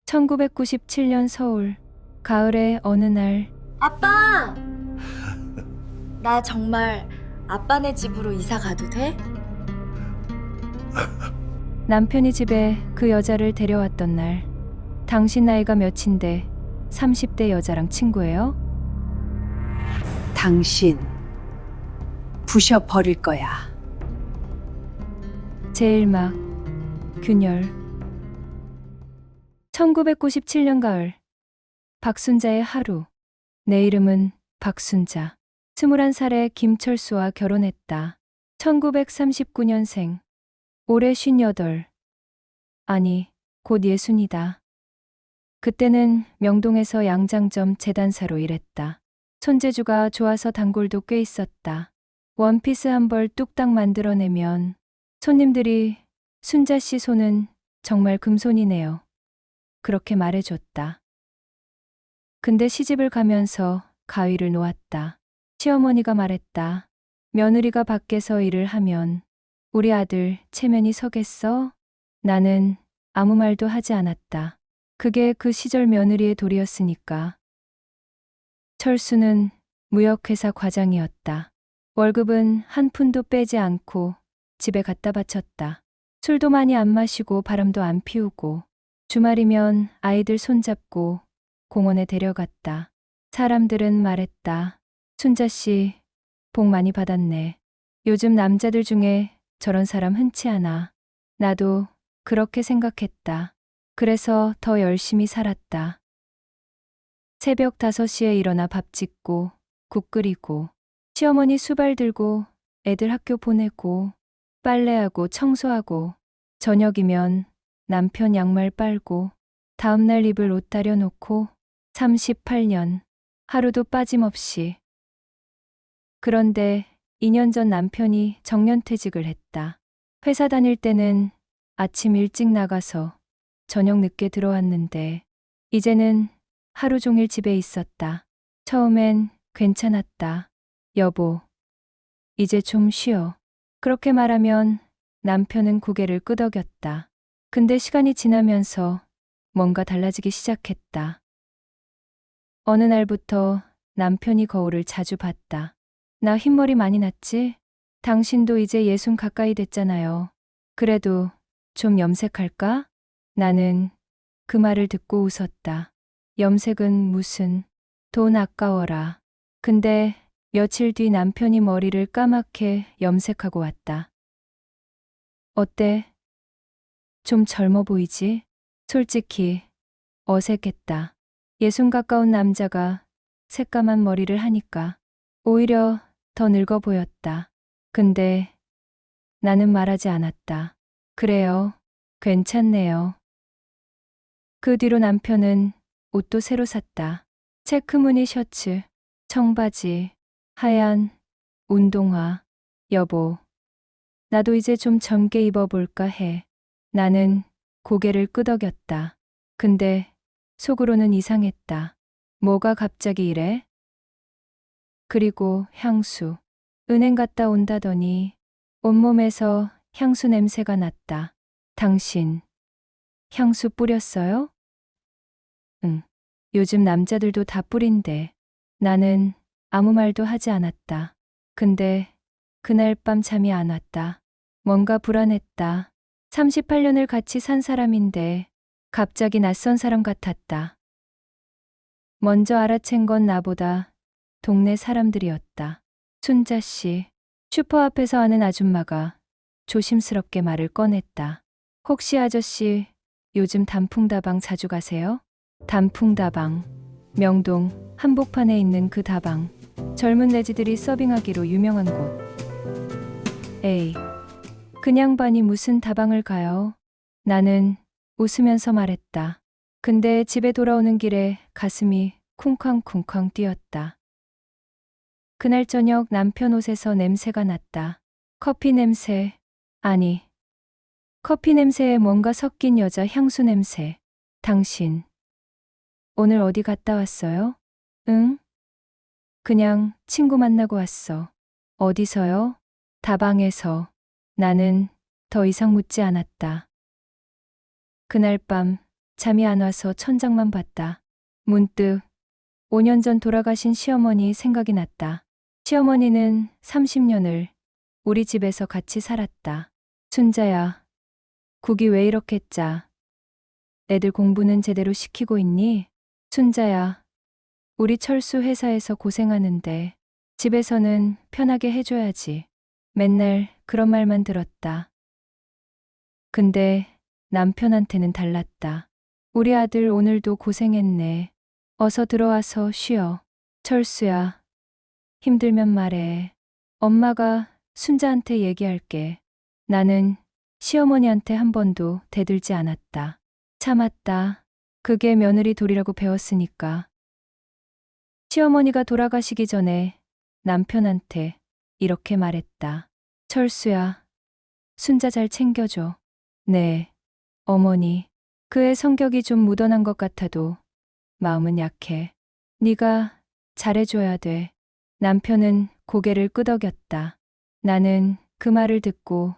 1997년 서울, 가을의 어느 날, 아빠! 나 정말 아빠네 집으로 이사 가도 돼? 남편이 집에 그 여자를 데려왔던 날, 당신 나이가 몇인데 30대 여자랑 친구예요? 당신 부셔버릴 거야. 제일막, 균열. 1997년 가을, 박순자의 하루. 내 이름은 박순자. 21살에 김철수와 결혼했다. 1939년생. 올해 58. 아니, 곧 60이다. 그때는 명동에서 양장점 재단사로 일했다. 손재주가 좋아서 단골도 꽤 있었다. 원피스 한 벌 뚝딱 만들어내면 손님들이 순자 씨 손은 정말 금손이네요. 그렇게 말해줬다. 근데 시집을 가면서 가위를 놓았다. 시어머니가 말했다. 며느리가 밖에서 일을 하면 우리 아들 체면이 서겠어? 나는 아무 말도 하지 않았다. 그게 그 시절 며느리의 도리였으니까. 철수는 무역회사 과장이었다. 월급은 한 푼도 빼지 않고 집에 갖다 바쳤다. 술도 많이 안 마시고 바람도 안 피우고 주말이면 아이들 손잡고 공원에 데려갔다. 사람들은 말했다. 순자 씨, 복 많이 받았네. 요즘 남자들 중에 저런 사람 흔치 않아. 나도 그렇게 생각했다. 그래서 더 열심히 살았다. 새벽 5시에 일어나 밥 짓고 국 끓이고 시어머니 수발 들고 애들 학교 보내고 빨래하고 청소하고 저녁이면 남편 양말 빨고 다음날 입을 옷 다려 놓고 38년 하루도 빠짐없이. 그런데 2년 전 남편이 정년퇴직을 했다. 회사 다닐 때는 아침 일찍 나가서 저녁 늦게 들어왔는데 이제는 하루 종일 집에 있었다. 처음엔 괜찮았다. 여보, 이제 좀 쉬어. 그렇게 말하면 남편은 고개를 끄덕였다. 근데 시간이 지나면서 뭔가 달라지기 시작했다. 어느 날부터 남편이 거울을 자주 봤다. 나 흰머리 많이 났지? 당신도 이제 60 가까이 됐잖아요. 그래도 좀 염색할까? 나는 그 말을 듣고 웃었다. 염색은 무슨, 돈 아까워라. 근데 며칠 뒤 남편이 머리를 까맣게 염색하고 왔다. 어때? 좀 젊어 보이지? 솔직히 어색했다. 60 가까운 남자가 새까만 머리를 하니까 오히려 더 늙어 보였다. 근데 나는 말하지 않았다. 그래요. 괜찮네요. 그 뒤로 남편은 옷도 새로 샀다. 체크무늬 셔츠, 청바지, 하얀 운동화. 여보, 나도 이제 좀 젊게 입어볼까 해. 나는 고개를 끄덕였다. 근데 속으로는 이상했다. 뭐가 갑자기 이래? 그리고 향수. 은행 갔다 온다더니 온몸에서 향수 냄새가 났다. 당신, 향수 뿌렸어요? 응. 요즘 남자들도 다 뿌린대. 나는 아무 말도 하지 않았다. 근데 그날 밤 잠이 안 왔다. 뭔가 불안했다. 38년을 같이 산 사람인데 갑자기 낯선 사람 같았다. 먼저 알아챈 건 나보다 동네 사람들이었다. 순자 씨, 슈퍼 앞에서 아는 아줌마가 조심스럽게 말을 꺼냈다. 혹시 아저씨 요즘 단풍다방 자주 가세요? 단풍다방, 명동 한복판에 있는 그 다방. 젊은 내지들이 서빙하기로 유명한 곳. 에이, 그냥 반이 무슨 다방을 가요? 나는 웃으면서 말했다. 근데 집에 돌아오는 길에 가슴이 쿵쾅쿵쾅 뛰었다. 그날 저녁 남편 옷에서 냄새가 났다. 커피 냄새, 아니, 커피 냄새에 뭔가 섞인 여자 향수 냄새. 당신, 오늘 어디 갔다 왔어요? 응? 그냥 친구 만나고 왔어. 어디서요? 다방에서. 나는 더 이상 묻지 않았다. 그날 밤 잠이 안 와서 천장만 봤다. 문득 5년 전 돌아가신 시어머니 생각이 났다. 시어머니는 30년을 우리 집에서 같이 살았다. 순자야, 국이 왜 이렇게 짜? 애들 공부는 제대로 시키고 있니? 순자야, 우리 철수 회사에서 고생하는데 집에서는 편하게 해줘야지. 맨날 그런 말만 들었다. 근데 남편한테는 달랐다. 우리 아들 오늘도 고생했네. 어서 들어와서 쉬어. 철수야, 힘들면 말해. 엄마가 순자한테 얘기할게. 나는 시어머니한테 한 번도 대들지 않았다. 참았다. 그게 며느리 도리라고 배웠으니까. 시어머니가 돌아가시기 전에 남편한테 이렇게 말했다. 철수야, 순자 잘 챙겨줘. 네, 어머니. 그의 성격이 좀 묻어난 것 같아도 마음은 약해. 네가 잘해줘야 돼. 남편은 고개를 끄덕였다. 나는 그 말을 듣고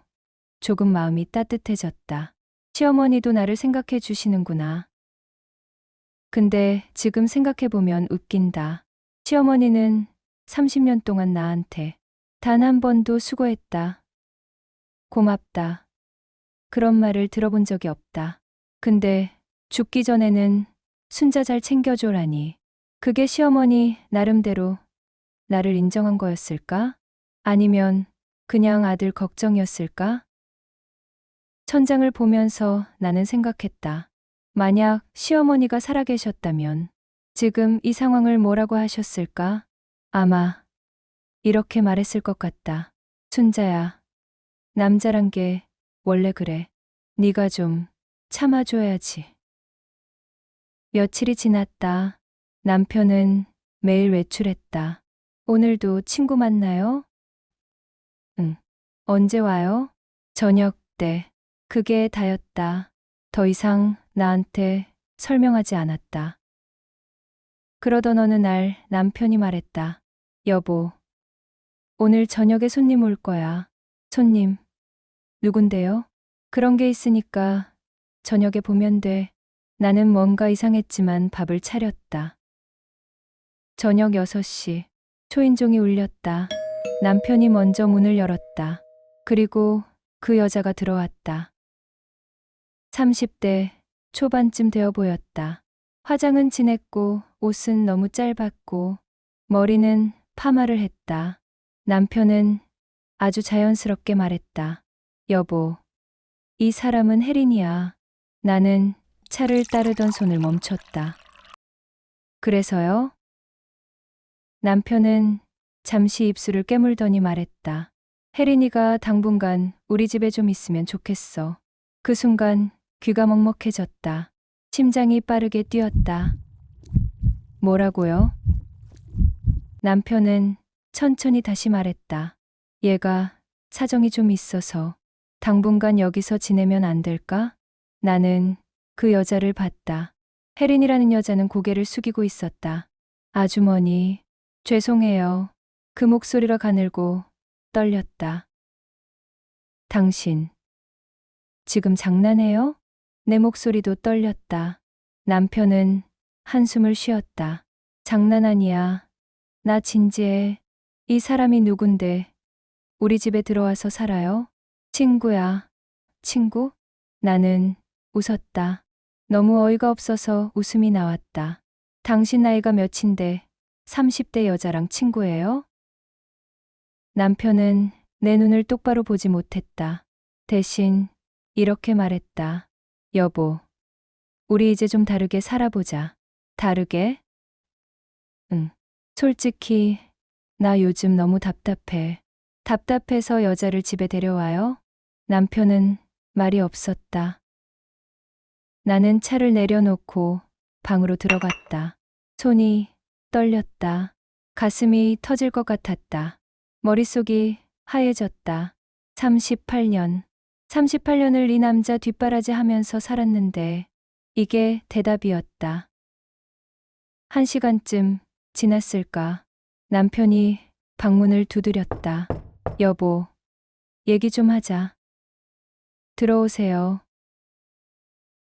조금 마음이 따뜻해졌다. 시어머니도 나를 생각해 주시는구나. 근데 지금 생각해보면 웃긴다. 시어머니는 30년 동안 나한테 단 한 번도 수고했다. 고맙다. 그런 말을 들어본 적이 없다. 근데 죽기 전에는 순자 잘 챙겨줘라니. 그게 시어머니 나름대로 나를 인정한 거였을까? 아니면 그냥 아들 걱정이었을까? 천장을 보면서 나는 생각했다. 만약 시어머니가 살아계셨다면 지금 이 상황을 뭐라고 하셨을까? 아마 이렇게 말했을 것 같다. 순자야, 남자란 게 원래 그래. 네가 좀 참아줘야지. 며칠이 지났다. 남편은 매일 외출했다. 오늘도 친구 만나요? 응. 언제 와요? 저녁 때. 그게 다였다. 더 이상 나한테 설명하지 않았다. 그러던 어느 날 남편이 말했다. 여보, 오늘 저녁에 손님 올 거야. 손님, 누군데요? 그런 게 있으니까 저녁에 보면 돼. 나는 뭔가 이상했지만 밥을 차렸다. 저녁 6시, 초인종이 울렸다. 남편이 먼저 문을 열었다. 그리고 그 여자가 들어왔다. 30대 초반쯤 되어 보였다. 화장은 진했고 옷은 너무 짧았고 머리는 파마를 했다. 남편은 아주 자연스럽게 말했다. 여보, 이 사람은 혜린이야. 나는 차를 따르던 손을 멈췄다. 그래서요? 남편은 잠시 입술을 깨물더니 말했다. 혜린이가 당분간 우리 집에 좀 있으면 좋겠어. 그 순간 귀가 먹먹해졌다. 심장이 빠르게 뛰었다. 뭐라고요? 남편은 천천히 다시 말했다. 얘가 사정이 좀 있어서 당분간 여기서 지내면 안 될까? 나는 그 여자를 봤다. 혜린이라는 여자는 고개를 숙이고 있었다. 아주머니, 죄송해요. 그 목소리가 가늘고 떨렸다. 당신, 지금 장난해요? 내 목소리도 떨렸다. 남편은 한숨을 쉬었다. 장난 아니야. 나 진지해. 이 사람이 누군데 우리 집에 들어와서 살아요? 친구야. 친구? 나는 웃었다. 너무 어이가 없어서 웃음이 나왔다. 당신 나이가 몇인데 30대 여자랑 친구예요? 남편은 내 눈을 똑바로 보지 못했다. 대신 이렇게 말했다. 여보, 우리 이제 좀 다르게 살아보자. 다르게? 응. 솔직히 나 요즘 너무 답답해. 답답해서 여자를 집에 데려와요? 남편은 말이 없었다. 나는 차를 내려놓고 방으로 들어갔다. 손이 떨렸다. 가슴이 터질 것 같았다. 머릿속이 하얘졌다. 38년. 38년을 이 남자 뒷바라지 하면서 살았는데 이게 대답이었다. 1시간쯤 지났을까? 남편이 방문을 두드렸다. 여보, 얘기 좀 하자. 들어오세요.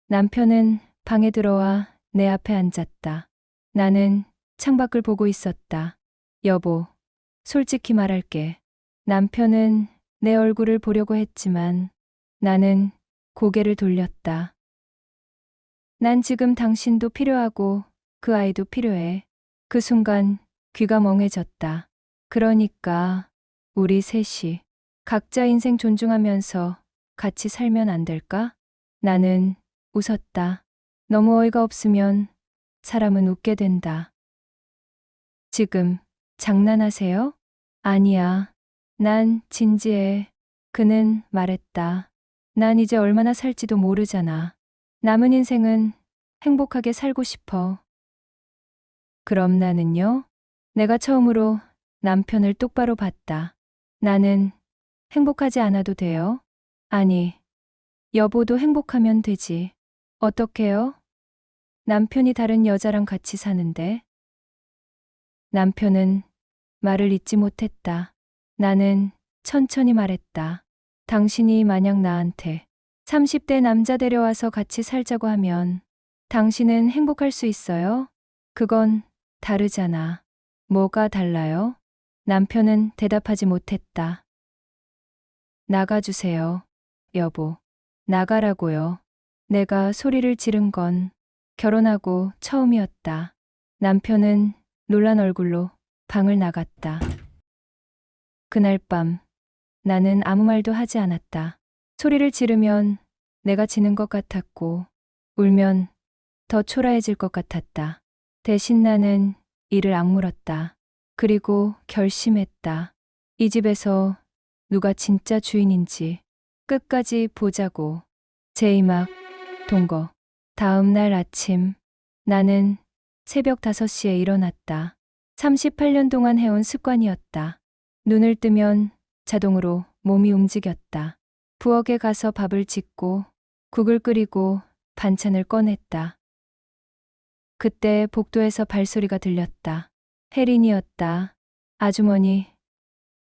남편은 방에 들어와 내 앞에 앉았다. 나는 창밖을 보고 있었다. 여보, 솔직히 말할게. 남편은 내 얼굴을 보려고 했지만 나는 고개를 돌렸다. 난 지금 당신도 필요하고 그 아이도 필요해. 그 순간 귀가 멍해졌다. 그러니까 우리 셋이 각자 인생 존중하면서 같이 살면 안 될까? 나는 웃었다. 너무 어이가 없으면 사람은 웃게 된다. 지금 장난하세요? 아니야. 난 진지해. 그는 말했다. 난 이제 얼마나 살지도 모르잖아. 남은 인생은 행복하게 살고 싶어. 그럼 나는요? 내가 처음으로 남편을 똑바로 봤다. 나는 행복하지 않아도 돼요? 아니, 여보도 행복하면 되지. 어떡해요? 남편이 다른 여자랑 같이 사는데. 남편은 말을 잇지 못했다. 나는 천천히 말했다. 당신이 만약 나한테 30대 남자 데려와서 같이 살자고 하면 당신은 행복할 수 있어요? 그건 다르잖아. 뭐가 달라요? 남편은 대답하지 못했다. 나가주세요, 여보. 나가라고요. 내가 소리를 지른 건 결혼하고 처음이었다. 남편은 놀란 얼굴로 방을 나갔다. 그날 밤 나는 아무 말도 하지 않았다. 소리를 지르면 내가 지는 것 같았고 울면 더 초라해질 것 같았다. 대신 나는 이를 악물었다. 그리고 결심했다. 이 집에서 누가 진짜 주인인지 끝까지 보자고. 제2막 동거. 다음 날 아침 나는 새벽 5시에 일어났다. 38년 동안 해온 습관이었다. 눈을 뜨면 자동으로 몸이 움직였다. 부엌에 가서 밥을 짓고 국을 끓이고 반찬을 꺼냈다. 그때 복도에서 발소리가 들렸다. 혜린이었다. 아주머니,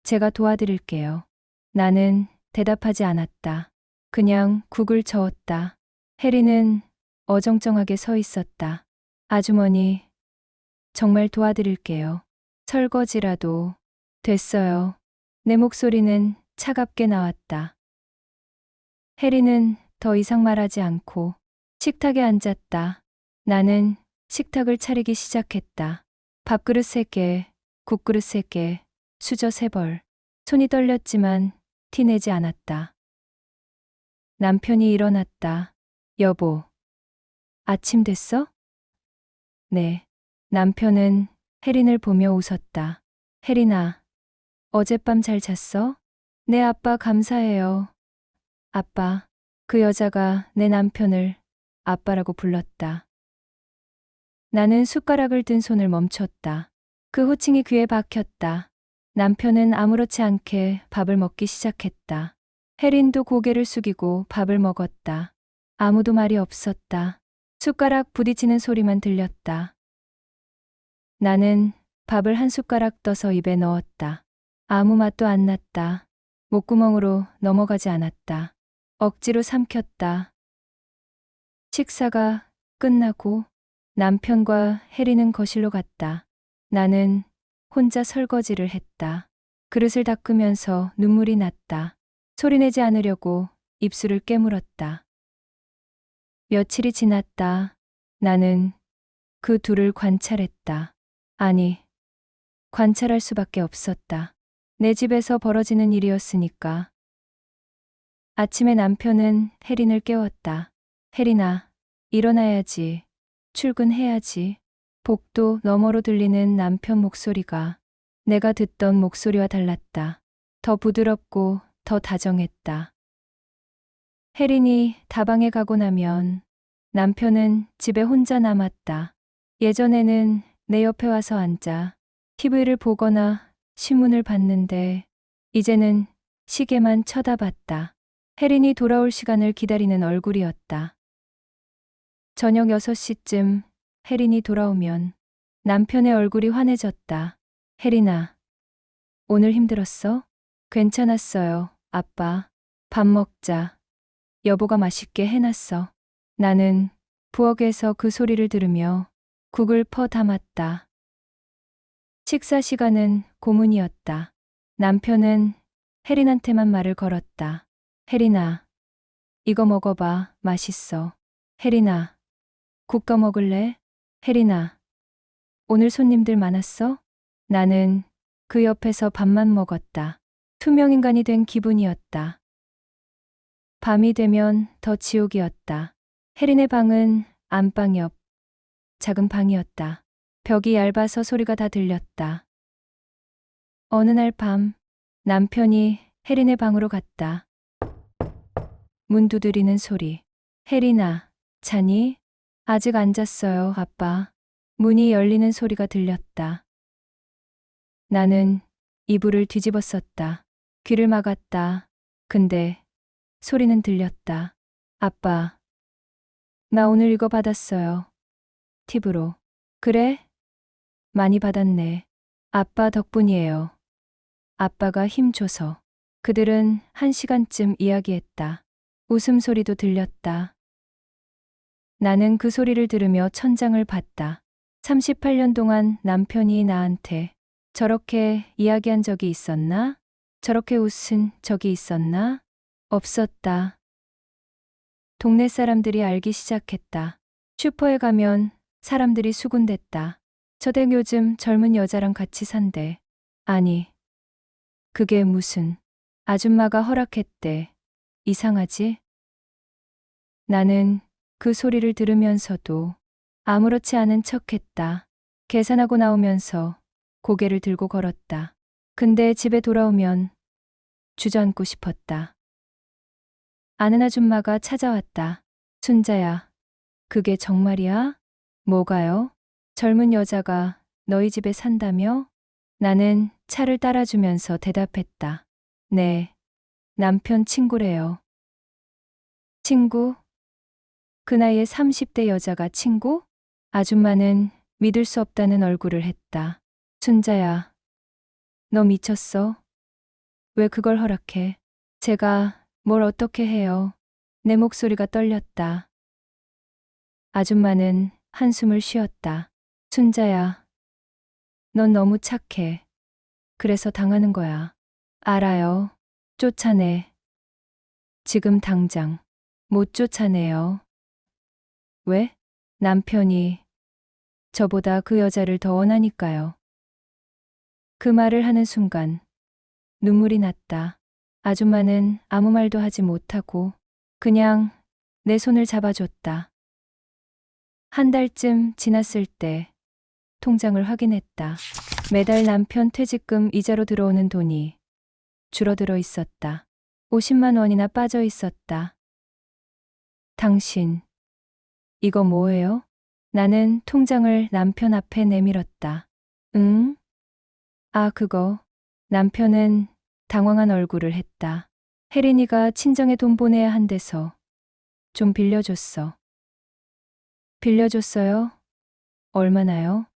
제가 도와드릴게요. 나는 대답하지 않았다. 그냥 국을 저었다. 혜린은 어정쩡하게 서 있었다. 아주머니, 정말 도와드릴게요. 설거지라도. 됐어요. 내 목소리는 차갑게 나왔다. 혜린은 더 이상 말하지 않고 식탁에 앉았다. 나는 식탁을 차리기 시작했다. 밥그릇 3개, 국그릇 3개, 수저 3벌. 손이 떨렸지만 티내지 않았다. 남편이 일어났다. 여보, 아침 됐어? 네. 남편은 혜린을 보며 웃었다. 혜린아, 어젯밤 잘 잤어? 네, 아빠 감사해요. 아빠, 그 여자가 내 남편을 아빠라고 불렀다. 나는 숟가락을 든 손을 멈췄다. 그 호칭이 귀에 박혔다. 남편은 아무렇지 않게 밥을 먹기 시작했다. 혜린도 고개를 숙이고 밥을 먹었다. 아무도 말이 없었다. 숟가락 부딪히는 소리만 들렸다. 나는 밥을 한 숟가락 떠서 입에 넣었다. 아무 맛도 안 났다. 목구멍으로 넘어가지 않았다. 억지로 삼켰다. 식사가 끝나고 남편과 혜린은 거실로 갔다. 나는 혼자 설거지를 했다. 그릇을 닦으면서 눈물이 났다. 소리내지 않으려고 입술을 깨물었다. 며칠이 지났다. 나는 그 둘을 관찰했다. 아니, 관찰할 수밖에 없었다. 내 집에서 벌어지는 일이었으니까. 아침에 남편은 혜린을 깨웠다. 혜린아, 일어나야지. 출근해야지. 복도 너머로 들리는 남편 목소리가 내가 듣던 목소리와 달랐다. 더 부드럽고 더 다정했다. 혜린이 다방에 가고 나면 남편은 집에 혼자 남았다. 예전에는 내 옆에 와서 앉아 TV를 보거나 신문을 봤는데 이제는 시계만 쳐다봤다. 혜린이 돌아올 시간을 기다리는 얼굴이었다. 저녁 6시쯤 혜린이 돌아오면 남편의 얼굴이 환해졌다. 혜린아, 오늘 힘들었어? 괜찮았어요, 아빠. 밥 먹자. 여보가 맛있게 해놨어. 나는 부엌에서 그 소리를 들으며 국을 퍼 담았다. 식사 시간은 고문이었다. 남편은 혜린한테만 말을 걸었다. 혜린아, 이거 먹어봐. 맛있어. 혜린아, 국 더 먹을래? 혜린아, 오늘 손님들 많았어? 나는 그 옆에서 밥만 먹었다. 투명인간이 된 기분이었다. 밤이 되면 더 지옥이었다. 혜린의 방은 안방 옆 작은 방이었다. 벽이 얇아서 소리가 다 들렸다. 어느 날 밤 남편이 혜린의 방으로 갔다. 문 두드리는 소리. 혜린아, 자니? 아직 안 잤어요, 아빠. 문이 열리는 소리가 들렸다. 나는 이불을 뒤집었었다. 귀를 막았다. 근데 소리는 들렸다. 아빠, 나 오늘 이거 받았어요. 팁으로. 그래? 많이 받았네. 아빠 덕분이에요. 아빠가 힘줘서. 그들은 1시간쯤 이야기했다. 웃음소리도 들렸다. 나는 그 소리를 들으며 천장을 봤다. 38년 동안 남편이 나한테 저렇게 이야기한 적이 있었나? 저렇게 웃은 적이 있었나? 없었다. 동네 사람들이 알기 시작했다. 슈퍼에 가면 사람들이 수군댔다. 저 댁 요즘 젊은 여자랑 같이 산대. 아니, 그게 무슨 아줌마가 허락했대. 이상하지? 나는 그 소리를 들으면서도 아무렇지 않은 척했다. 계산하고 나오면서 고개를 들고 걸었다. 근데 집에 돌아오면 주저앉고 싶었다. 아는 아줌마가 찾아왔다. 순자야, 그게 정말이야? 뭐가요? 젊은 여자가 너희 집에 산다며? 나는 차를 따라주면서 대답했다. 네, 남편 친구래요. 친구? 그 나이에 30대 여자가 친구? 아줌마는 믿을 수 없다는 얼굴을 했다. 순자야, 너 미쳤어? 왜 그걸 허락해? 제가 뭘 어떻게 해요? 내 목소리가 떨렸다. 아줌마는 한숨을 쉬었다. 순자야, 넌 너무 착해. 그래서 당하는 거야. 알아요. 쫓아내. 지금 당장. 못 쫓아내요. 왜? 남편이 저보다 그 여자를 더 원하니까요. 그 말을 하는 순간 눈물이 났다. 아줌마는 아무 말도 하지 못하고 그냥 내 손을 잡아줬다. 한 달쯤 지났을 때 통장을 확인했다. 매달 남편 퇴직금 이자로 들어오는 돈이 줄어들어 있었다. 50만 원이나 빠져 있었다. 당신, 이거 뭐예요? 나는 통장을 남편 앞에 내밀었다. 응? 아, 그거. 남편은 당황한 얼굴을 했다. 혜린이가 친정에 돈 보내야 한대서 좀 빌려줬어. 빌려줬어요? 얼마나요?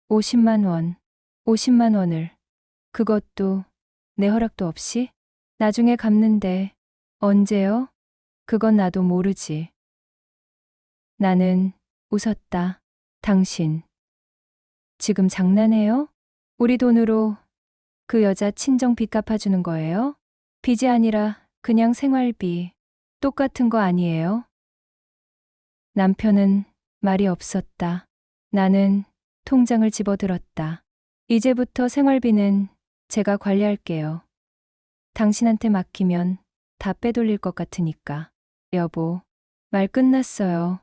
50만 원. 50만 원을. 그것도 내 허락도 없이? 나중에 갚는데 언제요? 그건 나도 모르지. 나는 웃었다. 당신, 지금 장난해요? 우리 돈으로 그 여자 친정 빚 갚아주는 거예요? 빚이 아니라 그냥 생활비. 똑같은 거 아니에요? 남편은 말이 없었다. 나는 통장을 집어들었다. 이제부터 생활비는 제가 관리할게요. 당신한테 맡기면 다 빼돌릴 것 같으니까. 여보, 말 끝났어요.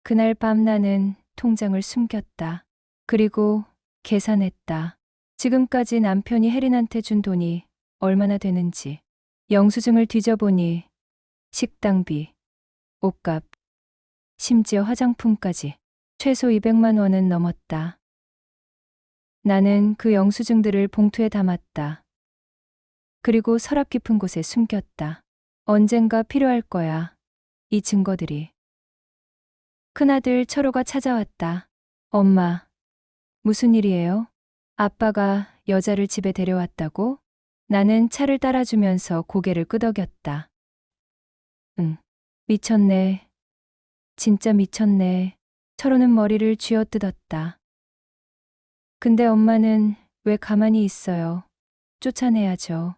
그날 밤 나는 통장을 숨겼다. 그리고 계산했다. 지금까지 남편이 혜린한테 준 돈이 얼마나 되는지. 영수증을 뒤져보니 식당비, 옷값, 심지어 화장품까지 최소 200만 원은 넘었다. 나는 그 영수증들을 봉투에 담았다. 그리고 서랍 깊은 곳에 숨겼다. 언젠가 필요할 거야. 이 증거들이. 큰아들 철호가 찾아왔다. 엄마, 무슨 일이에요? 아빠가 여자를 집에 데려왔다고? 나는 차를 따라주면서 고개를 끄덕였다. 응, 미쳤네. 진짜 미쳤네. 철호는 머리를 쥐어뜯었다. 근데 엄마는 왜 가만히 있어요? 쫓아내야죠.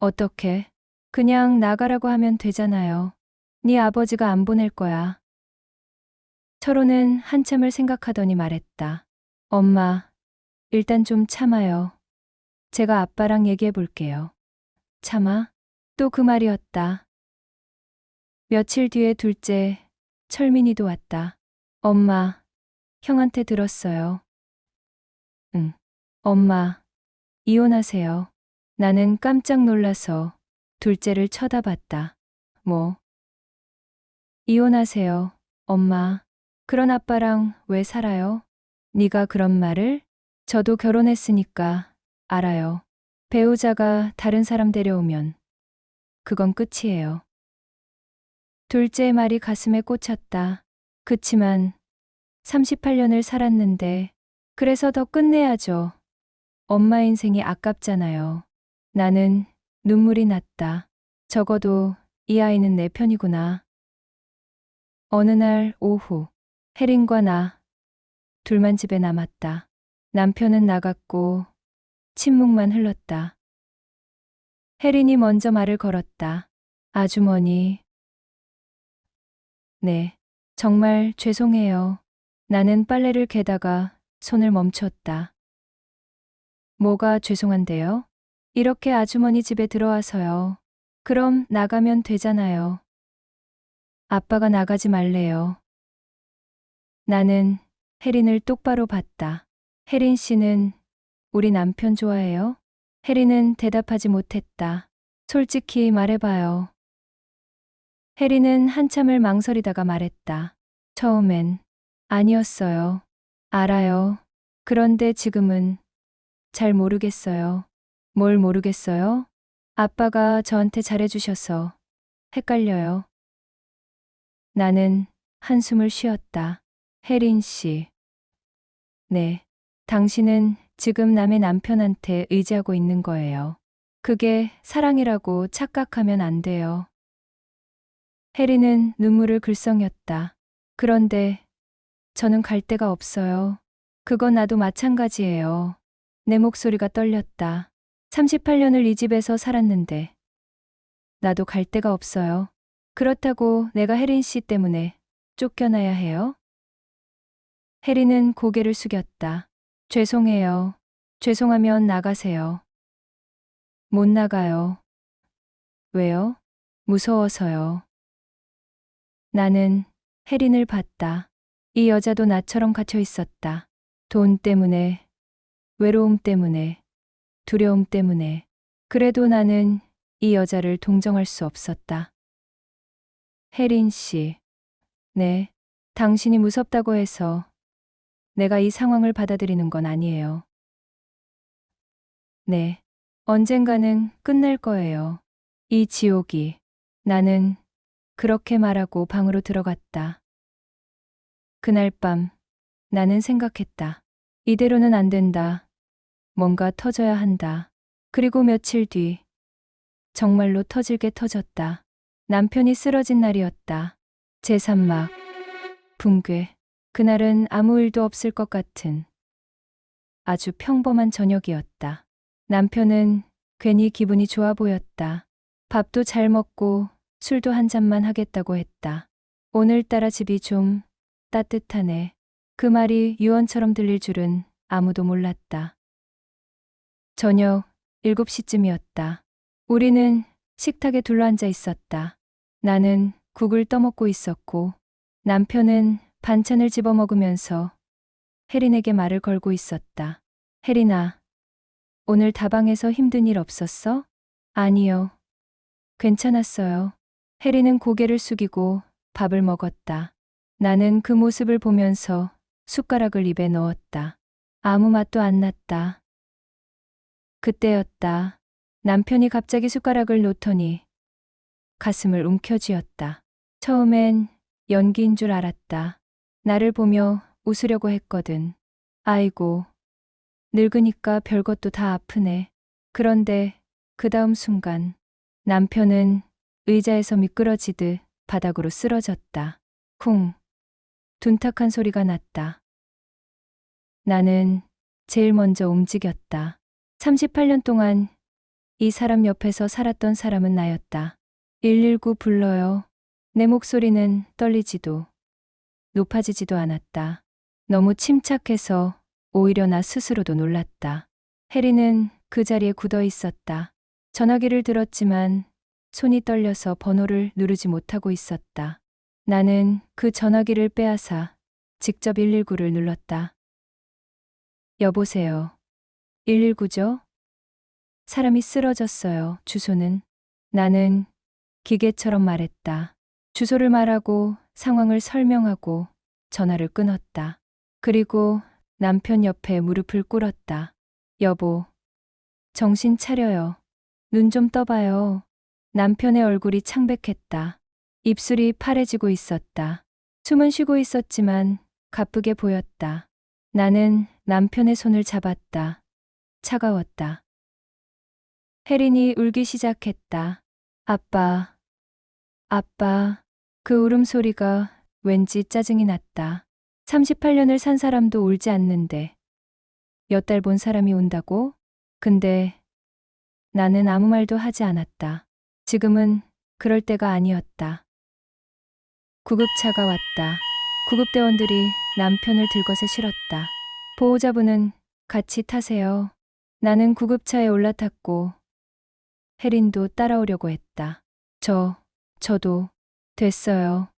어떻게? 그냥 나가라고 하면 되잖아요. 네 아버지가 안 보낼 거야. 철호는 한참을 생각하더니 말했다. 엄마, 일단 좀 참아요. 제가 아빠랑 얘기해 볼게요. 참아? 또 그 말이었다. 며칠 뒤에 둘째, 철민이도 왔다. 엄마, 형한테 들었어요. 응. 엄마, 이혼하세요. 나는 깜짝 놀라서 둘째를 쳐다봤다. 뭐? 이혼하세요, 엄마. 그런 아빠랑 왜 살아요? 네가 그런 말을? 저도 결혼했으니까 알아요. 배우자가 다른 사람 데려오면 그건 끝이에요. 둘째의 말이 가슴에 꽂혔다. 그치만 38년을 살았는데 그래서 더 끝내야죠. 엄마 인생이 아깝잖아요. 나는 눈물이 났다. 적어도 이 아이는 내 편이구나. 어느 날 오후, 혜린과 나 둘만 집에 남았다. 남편은 나갔고 침묵만 흘렀다. 혜린이 먼저 말을 걸었다. 아주머니. 네, 정말 죄송해요. 나는 빨래를 개다가 손을 멈췄다. 뭐가 죄송한데요? 이렇게 아주머니 집에 들어와서요. 그럼 나가면 되잖아요. 아빠가 나가지 말래요. 나는 혜린을 똑바로 봤다. 혜린 씨는 우리 남편 좋아해요? 혜린은 대답하지 못했다. 솔직히 말해봐요. 혜린은 한참을 망설이다가 말했다. 처음엔 아니었어요. 알아요. 그런데 지금은 잘 모르겠어요. 뭘 모르겠어요? 아빠가 저한테 잘해주셔서 헷갈려요. 나는 한숨을 쉬었다. 혜린 씨. 네. 당신은 지금 남의 남편한테 의지하고 있는 거예요. 그게 사랑이라고 착각하면 안 돼요. 혜린은 눈물을 글썽였다. 그런데 저는 갈 데가 없어요. 그건 나도 마찬가지예요. 내 목소리가 떨렸다. 38년을 이 집에서 살았는데 나도 갈 데가 없어요. 그렇다고 내가 혜린 씨 때문에 쫓겨나야 해요? 혜린은 고개를 숙였다. 죄송해요. 죄송하면 나가세요. 못 나가요. 왜요? 무서워서요. 나는 혜린을 봤다. 이 여자도 나처럼 갇혀 있었다. 돈 때문에, 외로움 때문에, 두려움 때문에. 그래도 나는 이 여자를 동정할 수 없었다. 혜린 씨. 네, 당신이 무섭다고 해서 내가 이 상황을 받아들이는 건 아니에요. 네, 언젠가는 끝낼 거예요. 이 지옥이. 나는 그렇게 말하고 방으로 들어갔다. 그날 밤 나는 생각했다. 이대로는 안 된다. 뭔가 터져야 한다. 그리고 며칠 뒤 정말로 터질 게 터졌다. 남편이 쓰러진 날이었다. 제3막 붕괴. 그날은 아무 일도 없을 것 같은 아주 평범한 저녁이었다. 남편은 괜히 기분이 좋아 보였다. 밥도 잘 먹고 술도 한 잔만 하겠다고 했다. 오늘따라 집이 좀 따뜻하네. 그 말이 유언처럼 들릴 줄은 아무도 몰랐다. 저녁 7시쯤이었다. 우리는 식탁에 둘러앉아 있었다. 나는 국을 떠먹고 있었고 남편은 반찬을 집어먹으면서 혜린에게 말을 걸고 있었다. 혜린아, 오늘 다방에서 힘든 일 없었어? 아니요. 괜찮았어요. 혜린은 고개를 숙이고 밥을 먹었다. 나는 그 모습을 보면서 숟가락을 입에 넣었다. 아무 맛도 안 났다. 그때였다. 남편이 갑자기 숟가락을 놓더니 가슴을 움켜쥐었다. 처음엔 연기인 줄 알았다. 나를 보며 웃으려고 했거든. 아이고, 늙으니까 별것도 다 아프네. 그런데 그 다음 순간 남편은 의자에서 미끄러지듯 바닥으로 쓰러졌다. 쿵. 둔탁한 소리가 났다. 나는 제일 먼저 움직였다. 38년 동안 이 사람 옆에서 살았던 사람은 나였다. 119 불러요. 내 목소리는 떨리지도 높아지지도 않았다. 너무 침착해서 오히려 나 스스로도 놀랐다. 혜리는 그 자리에 굳어 있었다. 전화기를 들었지만 손이 떨려서 번호를 누르지 못하고 있었다. 나는 그 전화기를 빼앗아 직접 119를 눌렀다. 여보세요. 119죠? 사람이 쓰러졌어요. 주소는? 나는 기계처럼 말했다. 주소를 말하고 상황을 설명하고 전화를 끊었다. 그리고 남편 옆에 무릎을 꿇었다. 여보, 정신 차려요. 눈 좀 떠봐요. 남편의 얼굴이 창백했다. 입술이 파래지고 있었다. 숨은 쉬고 있었지만 가쁘게 보였다. 나는 남편의 손을 잡았다. 차가웠다. 혜린이 울기 시작했다. 아빠, 아빠. 그 울음소리가 왠지 짜증이 났다. 38년을 산 사람도 울지 않는데 몇 달 본 사람이 운다고? 근데 나는 아무 말도 하지 않았다. 지금은 그럴 때가 아니었다. 구급차가 왔다. 구급대원들이 남편을 들것에 실었다. 보호자분은 같이 타세요. 나는 구급차에 올라탔고 혜린도 따라오려고 했다. 저도 됐어요.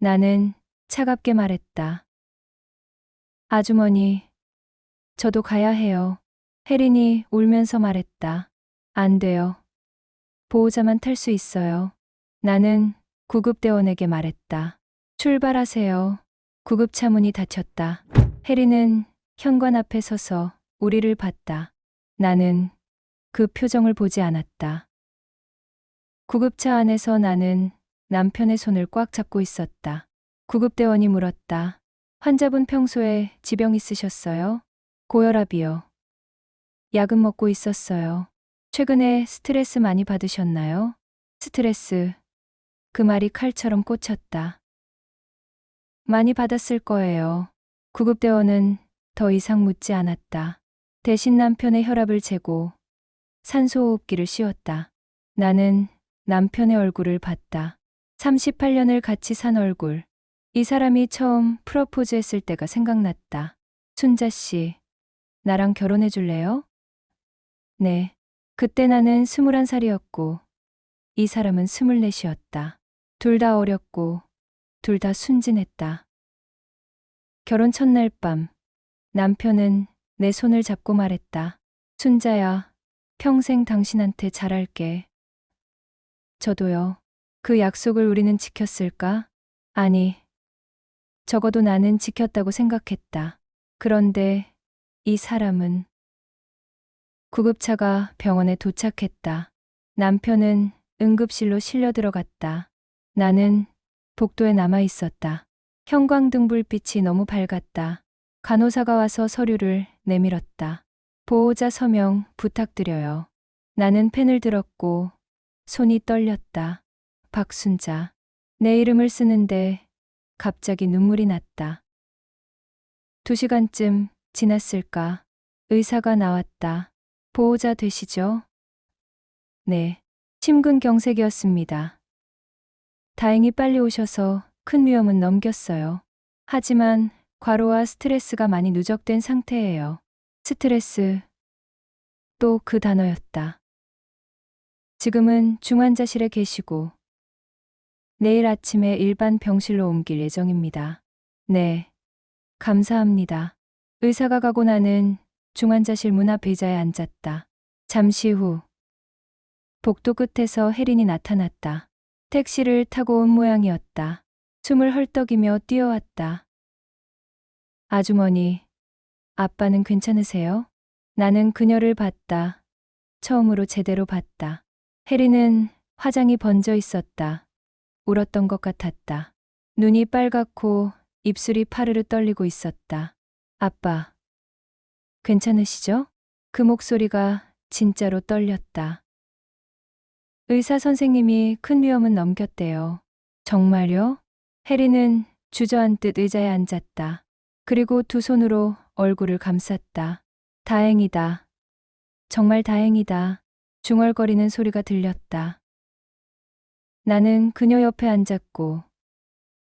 나는 차갑게 말했다. 아주머니, 저도 가야 해요. 혜린이 울면서 말했다. 안 돼요. 보호자만 탈 수 있어요. 나는 구급대원에게 말했다. 출발하세요. 구급차 문이 닫혔다. 혜린은 현관 앞에 서서 우리를 봤다. 나는 그 표정을 보지 않았다. 구급차 안에서 나는 남편의 손을 꽉 잡고 있었다. 구급대원이 물었다. 환자분 평소에 지병 있으셨어요? 고혈압이요. 약은 먹고 있었어요. 최근에 스트레스 많이 받으셨나요? 스트레스. 그 말이 칼처럼 꽂혔다. 많이 받았을 거예요. 구급대원은 더 이상 묻지 않았다. 대신 남편의 혈압을 재고 산소호흡기를 씌웠다. 나는 남편의 얼굴을 봤다. 38년을 같이 산 얼굴. 이 사람이 처음 프로포즈 했을 때가 생각났다. 순자 씨, 나랑 결혼해 줄래요? 네. 그때 나는 21살이었고 이 사람은 24이었다. 둘 다 어렸고 둘 다 순진했다. 결혼 첫날 밤 남편은 내 손을 잡고 말했다. 순자야, 평생 당신한테 잘할게. 저도요. 그 약속을 우리는 지켰을까? 아니, 적어도 나는 지켰다고 생각했다. 그런데 이 사람은 구급차가 병원에 도착했다. 남편은 응급실로 실려 들어갔다. 나는 복도에 남아 있었다. 형광등 불빛이 너무 밝았다. 간호사가 와서 서류를 내밀었다. 보호자 서명 부탁드려요. 나는 펜을 들었고 손이 떨렸다. 박순자. 내 이름을 쓰는데 갑자기 눈물이 났다. 2시간쯤 지났을까? 의사가 나왔다. 보호자 되시죠? 네. 심근경색이었습니다. 다행히 빨리 오셔서 큰 위험은 넘겼어요. 하지만 과로와 스트레스가 많이 누적된 상태예요. 스트레스. 또 그 단어였다. 지금은 중환자실에 계시고 내일 아침에 일반 병실로 옮길 예정입니다. 네. 감사합니다. 의사가 가고 나는 중환자실 문 앞 의자에 앉았다. 잠시 후 복도 끝에서 혜린이 나타났다. 택시를 타고 온 모양이었다. 숨을 헐떡이며 뛰어왔다. 아주머니, 아빠는 괜찮으세요? 나는 그녀를 봤다. 처음으로 제대로 봤다. 혜린은 화장이 번져 있었다. 울었던 것 같았다. 눈이 빨갛고 입술이 파르르 떨리고 있었다. 아빠, 괜찮으시죠? 그 목소리가 진짜로 떨렸다. 의사 선생님이 큰 위험은 넘겼대요. 정말요? 혜린은 주저앉듯 의자에 앉았다. 그리고 두 손으로 얼굴을 감쌌다. 다행이다. 정말 다행이다. 중얼거리는 소리가 들렸다. 나는 그녀 옆에 앉았고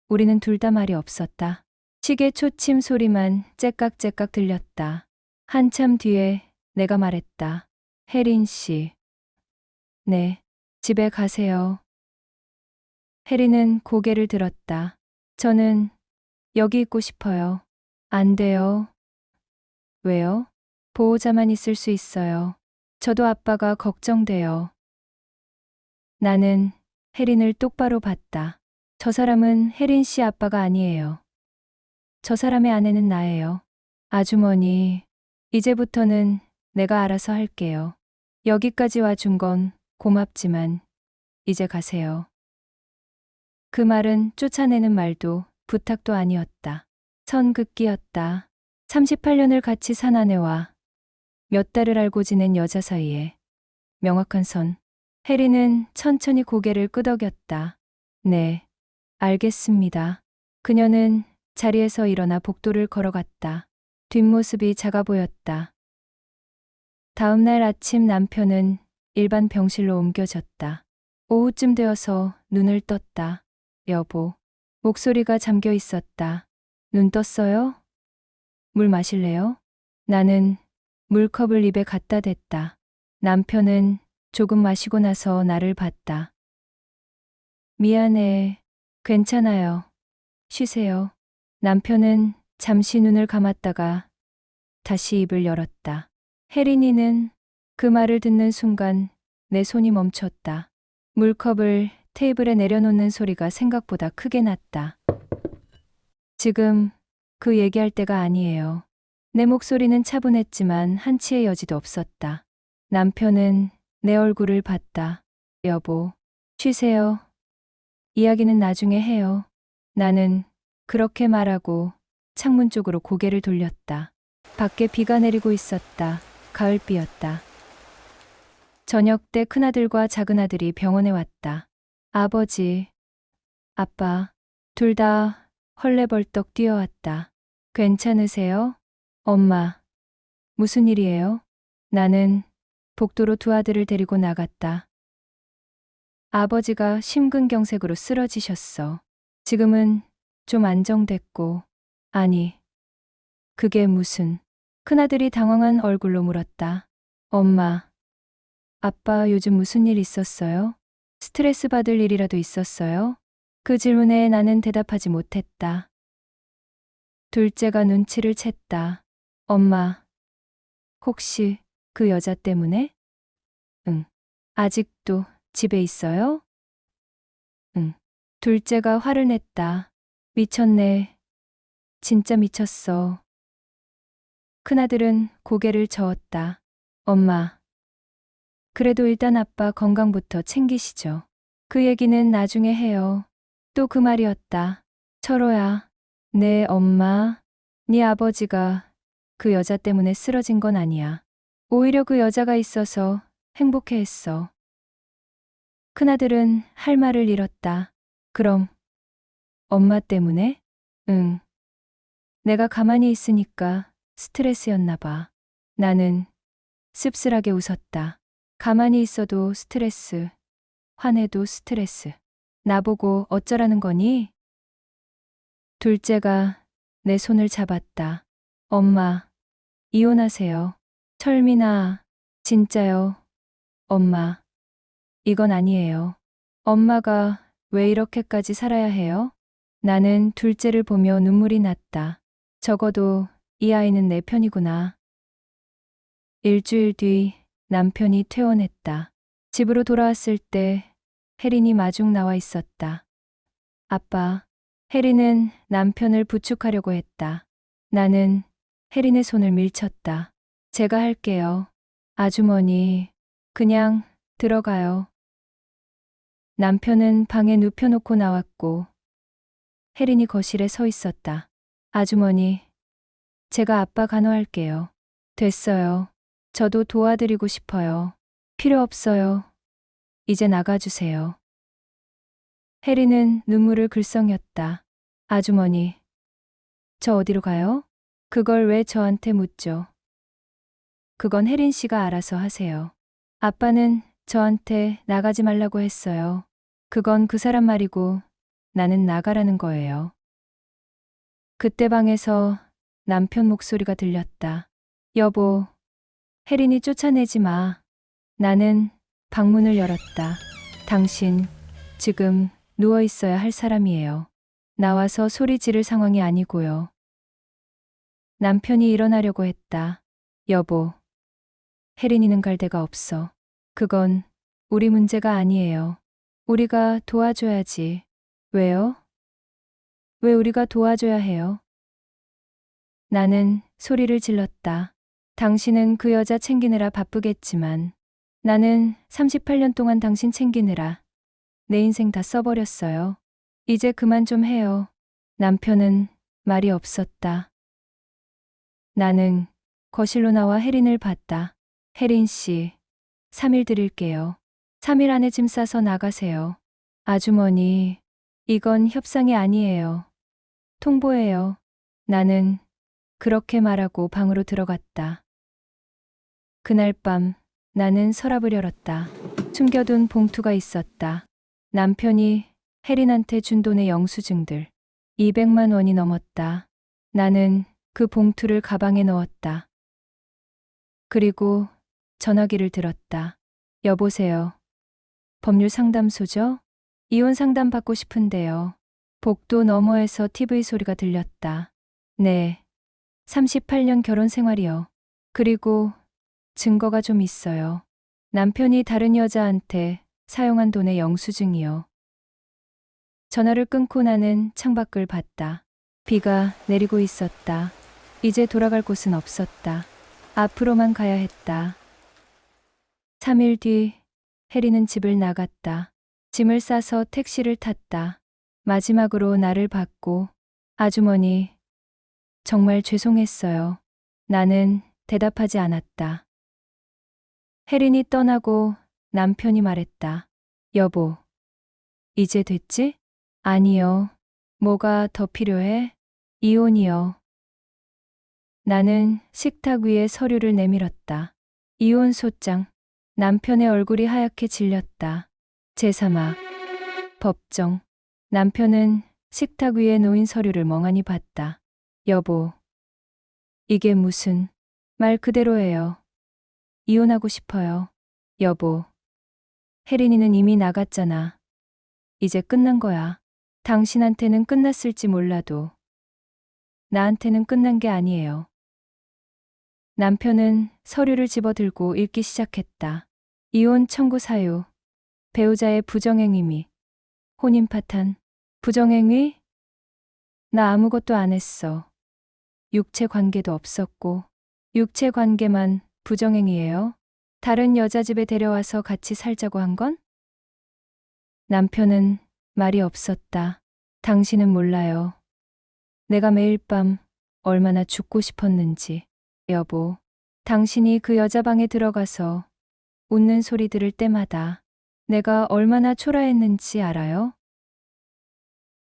우리는 둘 다 말이 없었다. 시계 초침 소리만 째깍째깍 들렸다. 한참 뒤에 내가 말했다. 혜린 씨. 네, 집에 가세요. 혜린은 고개를 들었다. 저는 여기 있고 싶어요. 안 돼요. 왜요? 보호자만 있을 수 있어요. 저도 아빠가 걱정돼요. 나는 혜린을 똑바로 봤다. 저 사람은 혜린 씨 아빠가 아니에요. 저 사람의 아내는 나예요. 아주머니, 이제부터는 내가 알아서 할게요. 여기까지 와준 건 고맙지만 이제 가세요. 그 말은 쫓아내는 말도 부탁도 아니었다. 선긋기였다. 38년을 같이 산 아내와 몇 달을 알고 지낸 여자 사이에 명확한 선. 혜리는 천천히 고개를 끄덕였다. 네, 알겠습니다. 그녀는 자리에서 일어나 복도를 걸어갔다. 뒷모습이 작아 보였다. 다음 날 아침 남편은 일반 병실로 옮겨졌다. 오후쯤 되어서 눈을 떴다. 여보. 목소리가 잠겨 있었다. 눈 떴어요? 물 마실래요? 나는 물컵을 입에 갖다 댔다. 남편은 조금 마시고 나서 나를 봤다. 미안해. 괜찮아요. 쉬세요. 남편은 잠시 눈을 감았다가 다시 입을 열었다. 혜린이는 그 말을 듣는 순간 내 손이 멈췄다. 물컵을 테이블에 내려놓는 소리가 생각보다 크게 났다. 지금 그 얘기할 때가 아니에요. 내 목소리는 차분했지만 한치의 여지도 없었다. 남편은 내 얼굴을 봤다. 여보, 쉬세요. 이야기는 나중에 해요. 나는 그렇게 말하고 창문 쪽으로 고개를 돌렸다. 밖에 비가 내리고 있었다. 가을비였다. 저녁 때 큰아들과 작은아들이 병원에 왔다. 아버지, 아빠, 둘 다 헐레벌떡 뛰어왔다. 괜찮으세요? 엄마, 무슨 일이에요? 나는 복도로 두 아들을 데리고 나갔다. 아버지가 심근경색으로 쓰러지셨어. 지금은 좀 안정됐고, 아니, 그게 무슨. 큰아들이 당황한 얼굴로 물었다. 엄마, 아빠 요즘 무슨 일 있었어요? 스트레스 받을 일이라도 있었어요? 그 질문에 나는 대답하지 못했다. 둘째가 눈치를 챘다. 엄마, 혹시 그 여자 때문에? 응. 아직도 집에 있어요? 응. 둘째가 화를 냈다. 미쳤네. 진짜 미쳤어. 큰아들은 고개를 저었다. 엄마, 그래도 일단 아빠 건강부터 챙기시죠. 그 얘기는 나중에 해요. 또 그 말이었다. 철호야, 네 엄마, 네 아버지가 그 여자 때문에 쓰러진 건 아니야. 오히려 그 여자가 있어서 행복해했어. 큰아들은 할 말을 잃었다. 그럼 엄마 때문에? 응. 내가 가만히 있으니까 스트레스였나 봐. 나는 씁쓸하게 웃었다. 가만히 있어도 스트레스, 화내도 스트레스. 나보고 어쩌라는 거니? 둘째가 내 손을 잡았다. 엄마, 이혼하세요. 철민아, 진짜요. 엄마, 이건 아니에요. 엄마가 왜 이렇게까지 살아야 해요? 나는 둘째를 보며 눈물이 났다. 적어도 이 아이는 내 편이구나. 일주일 뒤 남편이 퇴원했다. 집으로 돌아왔을 때 혜린이 마중 나와 있었다. 아빠, 혜린은 남편을 부축하려고 했다. 나는 혜린의 손을 밀쳤다. 제가 할게요. 아주머니, 그냥 들어가요. 남편은 방에 눕혀놓고 나왔고 혜린이 거실에 서 있었다. 아주머니, 제가 아빠 간호할게요. 됐어요. 저도 도와드리고 싶어요. 필요 없어요. 이제 나가주세요. 혜린은 눈물을 글썽였다. 아주머니, 저 어디로 가요? 그걸 왜 저한테 묻죠? 그건 혜린 씨가 알아서 하세요. 아빠는 저한테 나가지 말라고 했어요. 그건 그 사람 말이고 나는 나가라는 거예요. 그때 방에서 남편 목소리가 들렸다. 여보, 혜린이 쫓아내지 마. 나는 방문을 열었다. 당신 지금 누워 있어야 할 사람이에요. 나와서 소리 지를 상황이 아니고요. 남편이 일어나려고 했다. 여보, 혜린이는 갈 데가 없어. 그건 우리 문제가 아니에요. 우리가 도와줘야지. 왜요? 왜 우리가 도와줘야 해요? 나는 소리를 질렀다. 당신은 그 여자 챙기느라 바쁘겠지만 나는 38년 동안 당신 챙기느라 내 인생 다 써버렸어요. 이제 그만 좀 해요. 남편은 말이 없었다. 나는 거실로 나와 혜린을 봤다. 혜린 씨, 3일 드릴게요. 3일 안에 짐 싸서 나가세요. 아주머니, 이건 협상이 아니에요. 통보예요. 나는 그렇게 말하고 방으로 들어갔다. 그날 밤 나는 서랍을 열었다. 숨겨둔 봉투가 있었다. 남편이 혜린한테 준 돈의 영수증들 200만 원이 넘었다. 나는 그 봉투를 가방에 넣었다. 그리고 전화기를 들었다. 여보세요. 법률 상담소죠? 이혼 상담 받고 싶은데요. 복도 너머에서 TV 소리가 들렸다. 네. 38년 결혼 생활이요. 그리고 증거가 좀 있어요. 남편이 다른 여자한테 사용한 돈의 영수증이요. 전화를 끊고 나는 창밖을 봤다. 비가 내리고 있었다. 이제 돌아갈 곳은 없었다. 앞으로만 가야 했다. 3일 뒤 혜리는 집을 나갔다. 짐을 싸서 택시를 탔다. 마지막으로 나를 봤고, 아주머니, 정말 죄송했어요. 나는 대답하지 않았다. 혜린이 떠나고 남편이 말했다. 여보, 이제 됐지? 아니요. 뭐가 더 필요해? 이혼이요. 나는 식탁 위에 서류를 내밀었다. 이혼 소장. 남편의 얼굴이 하얗게 질렸다. 제3화. 법정. 남편은 식탁 위에 놓인 서류를 멍하니 봤다. 여보, 이게 무슨 말 그대로예요. 이혼하고 싶어요. 여보, 혜린이는 이미 나갔잖아. 이제 끝난 거야. 당신한테는 끝났을지 몰라도 나한테는 끝난 게 아니에요. 남편은 서류를 집어들고 읽기 시작했다. 이혼 청구 사유, 배우자의 부정행위 및 혼인 파탄. 부정행위? 나 아무것도 안 했어. 육체 관계도 없었고, 육체 관계만 부정행위예요? 다른 여자 집에 데려와서 같이 살자고 한 건? 남편은 말이 없었다. 당신은 몰라요. 내가 매일 밤 얼마나 죽고 싶었는지. 여보, 당신이 그 여자 방에 들어가서 웃는 소리 들을 때마다 내가 얼마나 초라했는지 알아요?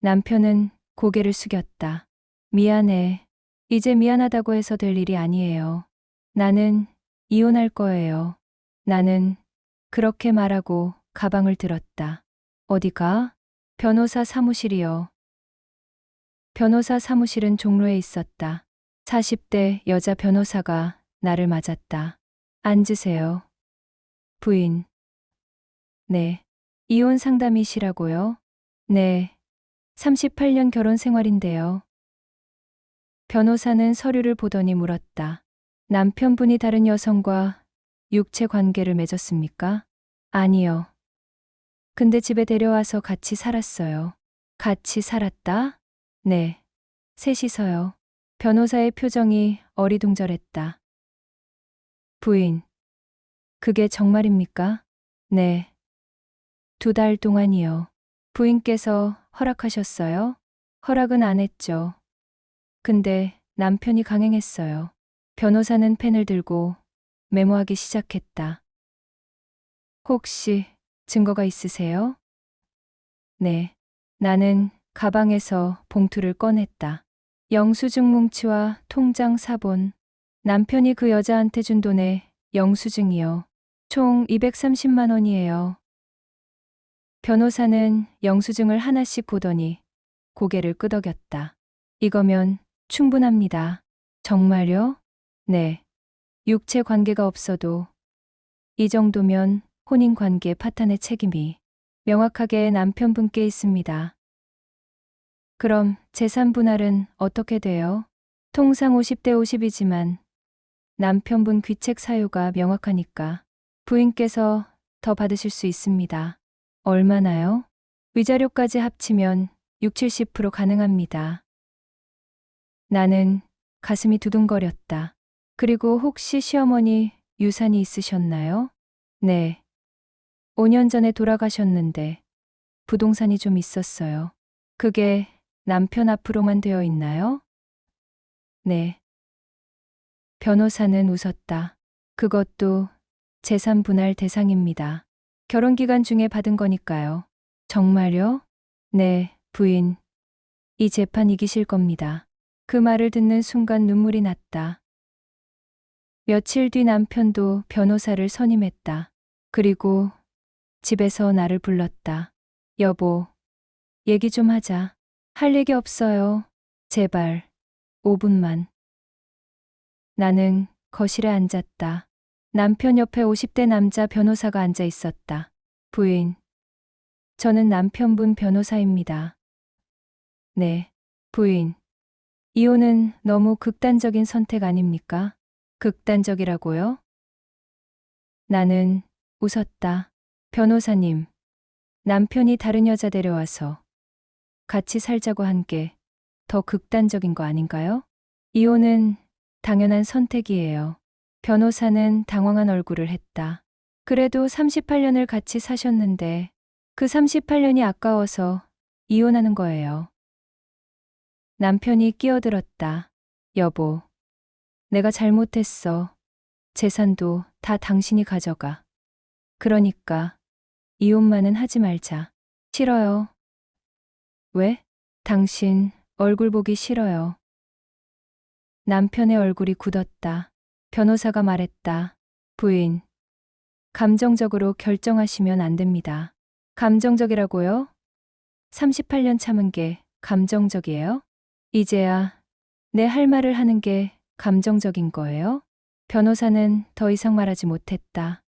남편은 고개를 숙였다. 미안해. 이제 미안하다고 해서 될 일이 아니에요. 나는 이혼할 거예요. 나는 그렇게 말하고 가방을 들었다. 어디가? 변호사 사무실이요. 변호사 사무실은 종로에 있었다. 40대 여자 변호사가 나를 맞았다. 앉으세요. 부인. 네. 이혼 상담이시라고요? 네. 38년 결혼 생활인데요. 변호사는 서류를 보더니 물었다. 남편분이 다른 여성과 육체 관계를 맺었습니까? 아니요. 근데 집에 데려와서 같이 살았어요. 같이 살았다? 네. 셋이서요. 변호사의 표정이 어리둥절했다. 부인. 그게 정말입니까? 네. 2달 동안이요. 부인께서 허락하셨어요? 허락은 안 했죠. 근데 남편이 강행했어요. 변호사는 펜을 들고 메모하기 시작했다. 혹시 증거가 있으세요? 네. 나는 가방에서 봉투를 꺼냈다. 영수증 뭉치와 통장 사본. 남편이 그 여자한테 준 돈의 영수증이요. 총 230만 원이에요. 변호사는 영수증을 하나씩 보더니 고개를 끄덕였다. 이거면 충분합니다. 정말요? 네. 육체 관계가 없어도 이 정도면 혼인 관계 파탄의 책임이 명확하게 남편분께 있습니다. 그럼 재산 분할은 어떻게 돼요? 통상 50대 50이지만 남편분 귀책 사유가 명확하니까 부인께서 더 받으실 수 있습니다. 얼마나요? 위자료까지 합치면 60-70% 가능합니다. 나는 가슴이 두둥거렸다. 그리고 혹시 시어머니 유산이 있으셨나요? 네. 5년 전에 돌아가셨는데 부동산이 좀 있었어요. 그게 남편 앞으로만 되어 있나요? 네. 변호사는 웃었다. 그것도 재산 분할 대상입니다. 결혼 기간 중에 받은 거니까요. 정말요? 네, 부인. 이 재판 이기실 겁니다. 그 말을 듣는 순간 눈물이 났다. 며칠 뒤 남편도 변호사를 선임했다. 그리고 집에서 나를 불렀다. 여보, 얘기 좀 하자. 할 얘기 없어요. 제발, 5분만. 나는 거실에 앉았다. 남편 옆에 50대 남자 변호사가 앉아 있었다. 부인, 저는 남편분 변호사입니다. 네, 부인. 이혼은 너무 극단적인 선택 아닙니까? 극단적이라고요? 나는 웃었다. 변호사님, 남편이 다른 여자 데려와서 같이 살자고 한 게 더 극단적인 거 아닌가요? 이혼은 당연한 선택이에요. 변호사는 당황한 얼굴을 했다. 그래도 38년을 같이 사셨는데 그 38년이 아까워서 이혼하는 거예요. 남편이 끼어들었다. 여보, 내가 잘못했어. 재산도 다 당신이 가져가. 그러니까 이혼만은 하지 말자. 싫어요. 왜? 당신 얼굴 보기 싫어요. 남편의 얼굴이 굳었다. 변호사가 말했다. 부인, 감정적으로 결정하시면 안 됩니다. 감정적이라고요? 38년 참은 게 감정적이에요? 이제야 내 할 말을 하는 게 감정적인 거예요? 변호사는 더 이상 말하지 못했다.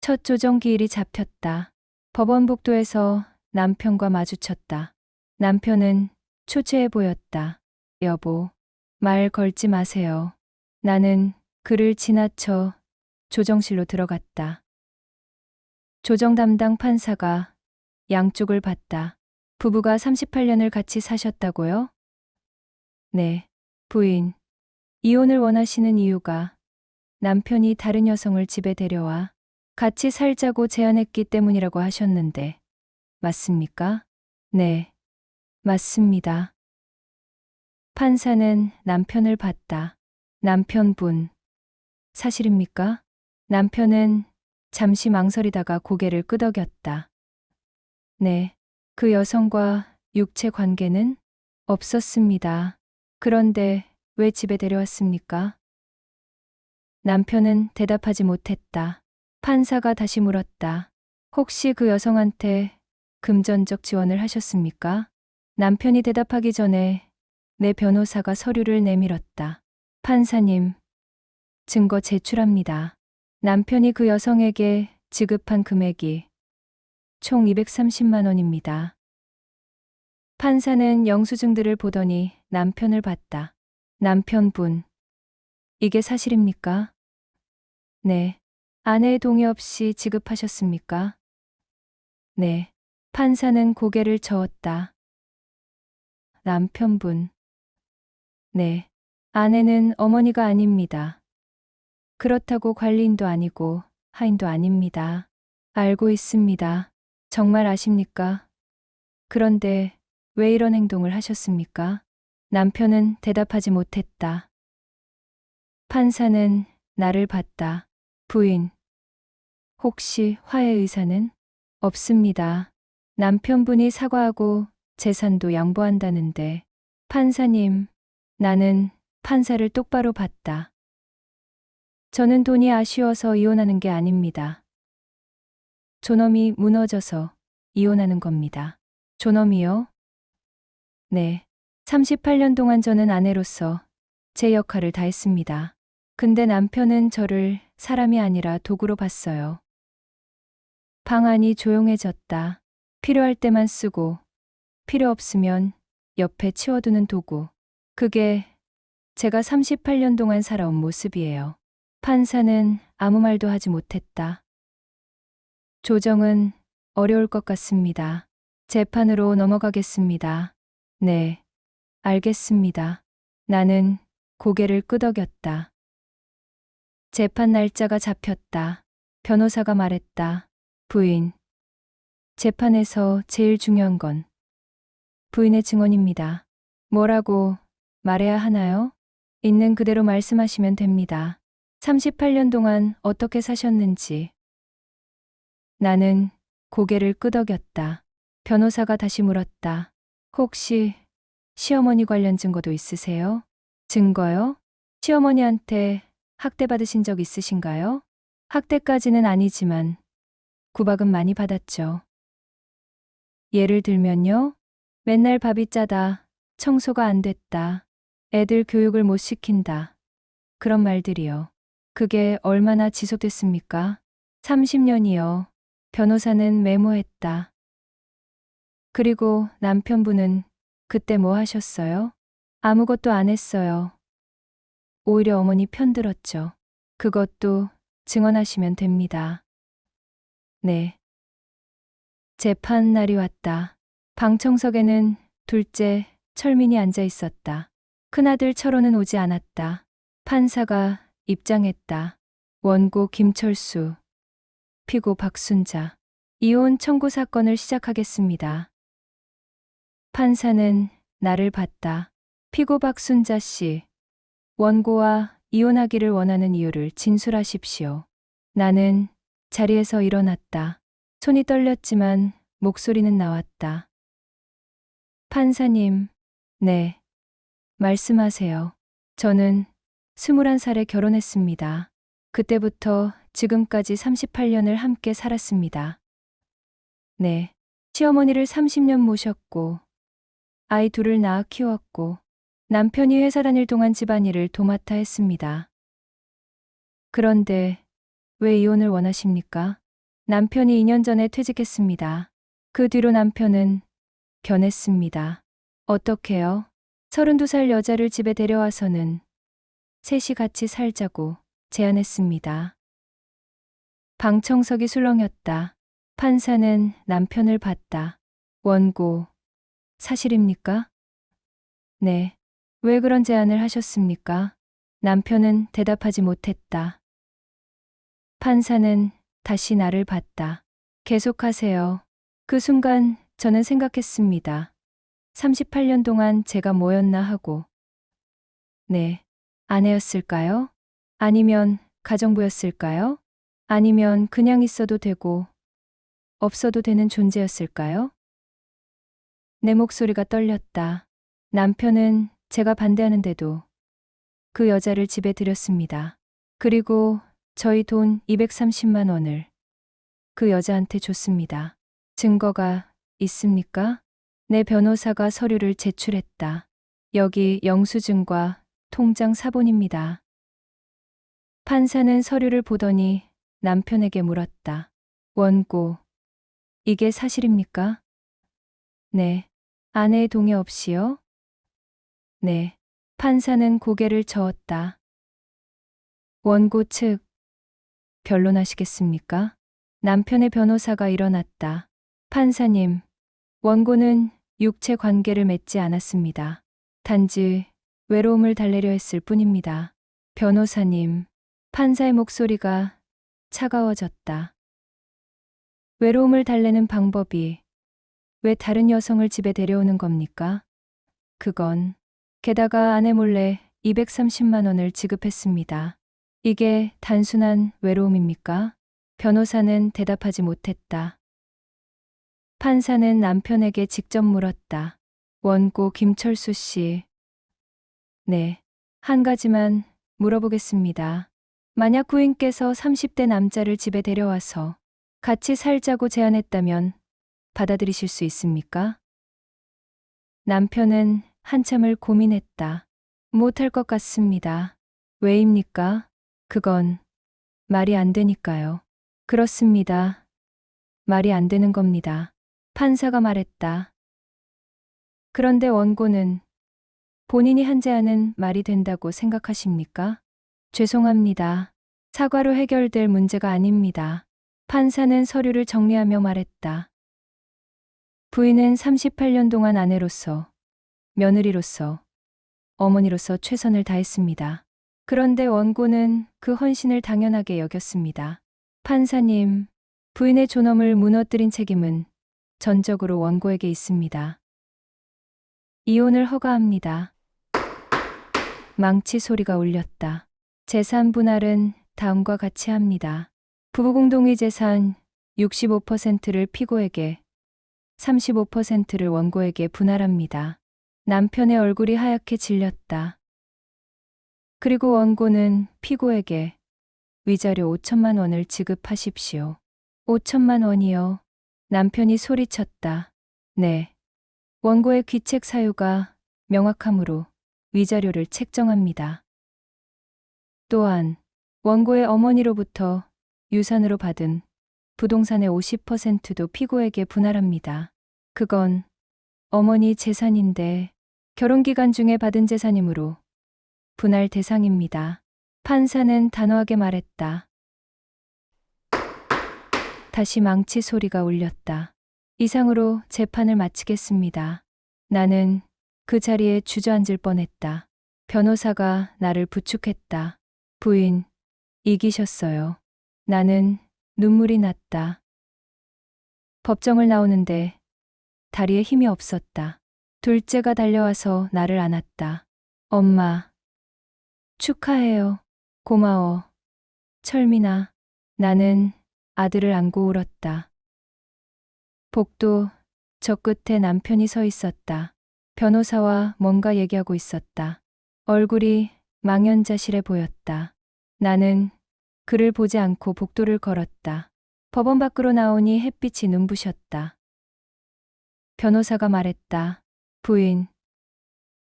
첫 조정 기일이 잡혔다. 법원 복도에서 남편과 마주쳤다. 남편은 초췌해 보였다. 여보, 말 걸지 마세요. 나는 그를 지나쳐 조정실로 들어갔다. 조정 담당 판사가 양쪽을 봤다. 부부가 38년을 같이 사셨다고요? 네, 부인. 이혼을 원하시는 이유가 남편이 다른 여성을 집에 데려와 같이 살자고 제안했기 때문이라고 하셨는데, 맞습니까? 네, 맞습니다. 판사는 남편을 봤다. 남편분, 사실입니까? 남편은 잠시 망설이다가 고개를 끄덕였다. 네, 그 여성과 육체 관계는 없었습니다. 그런데 왜 집에 데려왔습니까? 남편은 대답하지 못했다. 판사가 다시 물었다. 혹시 그 여성한테 금전적 지원을 하셨습니까? 남편이 대답하기 전에 내 변호사가 서류를 내밀었다. 판사님, 증거 제출합니다. 남편이 그 여성에게 지급한 금액이 총 230만 원입니다. 판사는 영수증들을 보더니 남편을 봤다. 남편분, 이게 사실입니까? 네. 아내의 동의 없이 지급하셨습니까? 네. 판사는 고개를 저었다. 남편분. 네. 아내는 어머니가 아닙니다. 그렇다고 관리인도 아니고 하인도 아닙니다. 알고 있습니다. 정말 아십니까? 그런데 왜 이런 행동을 하셨습니까? 남편은 대답하지 못했다. 판사는 나를 봤다. 부인, 혹시 화해 의사는? 없습니다. 남편분이 사과하고 재산도 양보한다는데. 판사님, 나는 판사를 똑바로 봤다. 저는 돈이 아쉬워서 이혼하는 게 아닙니다. 존엄이 무너져서 이혼하는 겁니다. 존엄이요? 네. 38년 동안 저는 아내로서 제 역할을 다했습니다. 근데 남편은 저를 사람이 아니라 도구로 봤어요. 방 안이 조용해졌다. 필요할 때만 쓰고 필요 없으면 옆에 치워두는 도구. 그게 제가 38년 동안 살아온 모습이에요. 판사는 아무 말도 하지 못했다. 조정은 어려울 것 같습니다. 재판으로 넘어가겠습니다. 네, 알겠습니다. 나는 고개를 끄덕였다. 재판 날짜가 잡혔다. 변호사가 말했다. 부인, 재판에서 제일 중요한 건 부인의 증언입니다. 뭐라고 말해야 하나요? 있는 그대로 말씀하시면 됩니다. 38년 동안 어떻게 사셨는지. 나는 고개를 끄덕였다. 변호사가 다시 물었다. 혹시 시어머니 관련 증거도 있으세요? 증거요? 시어머니한테 학대받으신 적 있으신가요? 학대까지는 아니지만 구박은 많이 받았죠. 예를 들면요. 맨날 밥이 짜다, 청소가 안 됐다, 애들 교육을 못 시킨다. 그런 말들이요. 그게 얼마나 지속됐습니까? 30년이요. 변호사는 메모했다. 그리고 남편분은 그때 뭐 하셨어요? 아무것도 안 했어요. 오히려 어머니 편들었죠. 그것도 증언하시면 됩니다. 네. 재판 날이 왔다. 방청석에는 둘째 철민이 앉아 있었다. 큰아들 철호는 오지 않았다. 판사가 입장했다. 원고 김철수, 피고 박순자. 이혼 청구 사건을 시작하겠습니다. 판사는 나를 봤다. 피고 박순자 씨, 원고와 이혼하기를 원하는 이유를 진술하십시오. 나는 자리에서 일어났다. 손이 떨렸지만 목소리는 나왔다. 판사님, 네, 말씀하세요. 저는 21살에 결혼했습니다. 그때부터 지금까지 38년을 함께 살았습니다. 네, 시어머니를 30년 모셨고 아이 둘을 낳아 키웠고 남편이 회사 다닐 동안 집안일을 도맡아 했습니다. 그런데 왜 이혼을 원하십니까? 남편이 2년 전에 퇴직했습니다. 그 뒤로 남편은 변했습니다. 어떻게요? 32살 여자를 집에 데려와서는 셋이 같이 살자고 제안했습니다. 방청석이 술렁였다. 판사는 남편을 봤다. 원고, 사실입니까? 네. 왜 그런 제안을 하셨습니까? 남편은 대답하지 못했다. 판사는 다시 나를 봤다. 계속하세요. 그 순간 저는 생각했습니다. 38년 동안 제가 뭐였나 하고. 네. 아내였을까요? 아니면 가정부였을까요? 아니면 그냥 있어도 되고 없어도 되는 존재였을까요? 내 목소리가 떨렸다. 남편은 제가 반대하는데도 그 여자를 집에 들였습니다. 그리고 저희 돈 230만 원을 그 여자한테 줬습니다. 증거가 있습니까? 내 변호사가 서류를 제출했다. 여기 영수증과 통장 사본입니다. 판사는 서류를 보더니 남편에게 물었다. 원고, 이게 사실입니까? 네. 아내의 동의 없이요? 네. 판사는 고개를 저었다. 원고 측, 변론하시겠습니까? 남편의 변호사가 일어났다. 판사님, 원고는 육체 관계를 맺지 않았습니다. 단지 외로움을 달래려 했을 뿐입니다. 변호사님, 판사의 목소리가 차가워졌다. 외로움을 달래는 방법이 왜 다른 여성을 집에 데려오는 겁니까? 그건 게다가 아내 몰래 230만 원을 지급했습니다. 이게 단순한 외로움입니까? 변호사는 대답하지 못했다. 판사는 남편에게 직접 물었다. 원고 김철수 씨. 네. 한 가지만 물어보겠습니다. 만약 부인께서 30대 남자를 집에 데려와서 같이 살자고 제안했다면 받아들이실 수 있습니까? 남편은 한참을 고민했다. 못할 것 같습니다. 왜입니까? 그건 말이 안 되니까요. 그렇습니다. 말이 안 되는 겁니다. 판사가 말했다. 그런데 원고는 본인이 한 제안은 말이 된다고 생각하십니까? 죄송합니다. 사과로 해결될 문제가 아닙니다. 판사는 서류를 정리하며 말했다. 부인은 38년 동안 아내로서, 며느리로서, 어머니로서 최선을 다했습니다. 그런데 원고는 그 헌신을 당연하게 여겼습니다. 판사님, 부인의 존엄을 무너뜨린 책임은 전적으로 원고에게 있습니다. 이혼을 허가합니다. 망치 소리가 울렸다. 재산 분할은 다음과 같이 합니다. 부부 공동의 재산 65%를 피고에게, 35%를 원고에게 분할합니다. 남편의 얼굴이 하얗게 질렸다. 그리고 원고는 피고에게 위자료 5천만 원을 지급하십시오. 5천만 원이요. 남편이 소리쳤다. 네. 원고의 귀책 사유가 명확하므로 위자료를 책정합니다. 또한 원고의 어머니로부터 유산으로 받은 부동산의 50%도 피고에게 분할합니다. 그건 어머니 재산인데 결혼 기간 중에 받은 재산이므로 분할 대상입니다. 판사는 단호하게 말했다. 다시 망치 소리가 울렸다. 이상으로 재판을 마치겠습니다. 나는 그 자리에 주저앉을 뻔했다. 변호사가 나를 부축했다. 부인, 이기셨어요. 나는 눈물이 났다. 법정을 나오는데 다리에 힘이 없었다. 둘째가 달려와서 나를 안았다. 엄마, 축하해요. 고마워. 철민아. 나는 아들을 안고 울었다. 복도 저 끝에 남편이 서 있었다. 변호사와 뭔가 얘기하고 있었다. 얼굴이 망연자실해 보였다. 나는 그를 보지 않고 복도를 걸었다. 법원 밖으로 나오니 햇빛이 눈부셨다. 변호사가 말했다. 부인,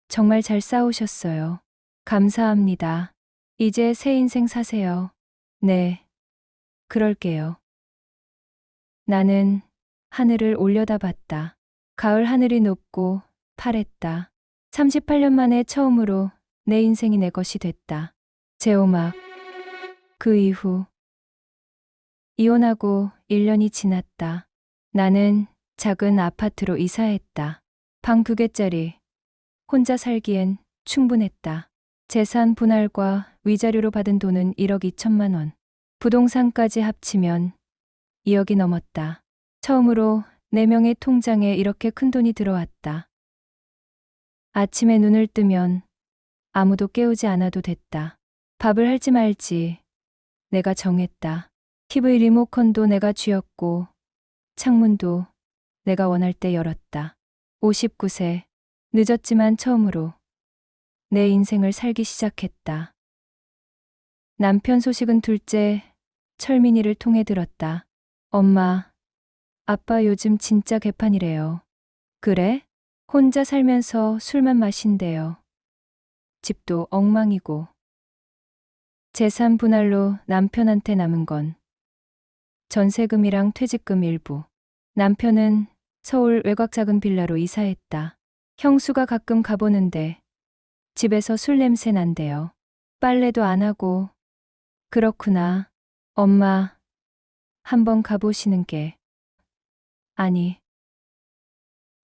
정말 잘 싸우셨어요. 감사합니다. 이제 새 인생 사세요. 네, 그럴게요. 나는 하늘을 올려다봤다. 가을 하늘이 높고 파랬다. 38년 만에 처음으로 내 인생이 내 것이 됐다. 제오막. 그 이후 이혼하고 1년이 지났다. 나는 작은 아파트로 이사했다. 방 2개짜리. 혼자 살기엔 충분했다. 재산 분할과 위자료로 받은 돈은 1억 2천만 원. 부동산까지 합치면 2억이 넘었다. 처음으로 내 명의 통장에 이렇게 큰 돈이 들어왔다. 아침에 눈을 뜨면 아무도 깨우지 않아도 됐다. 밥을 할지 말지 내가 정했다. TV 리모컨도 내가 쥐었고 창문도 내가 원할 때 열었다. 59세, 늦었지만 처음으로 내 인생을 살기 시작했다. 남편 소식은 둘째 철민이를 통해 들었다. 엄마, 아빠 요즘 진짜 개판이래요. 그래? 혼자 살면서 술만 마신대요. 집도 엉망이고. 재산 분할로 남편한테 남은 건 전세금이랑 퇴직금 일부. 남편은 서울 외곽 작은 빌라로 이사했다. 형수가 가끔 가보는데 집에서 술 냄새 난대요. 빨래도 안 하고. 그렇구나. 엄마, 한번 가보시는 게. 아니.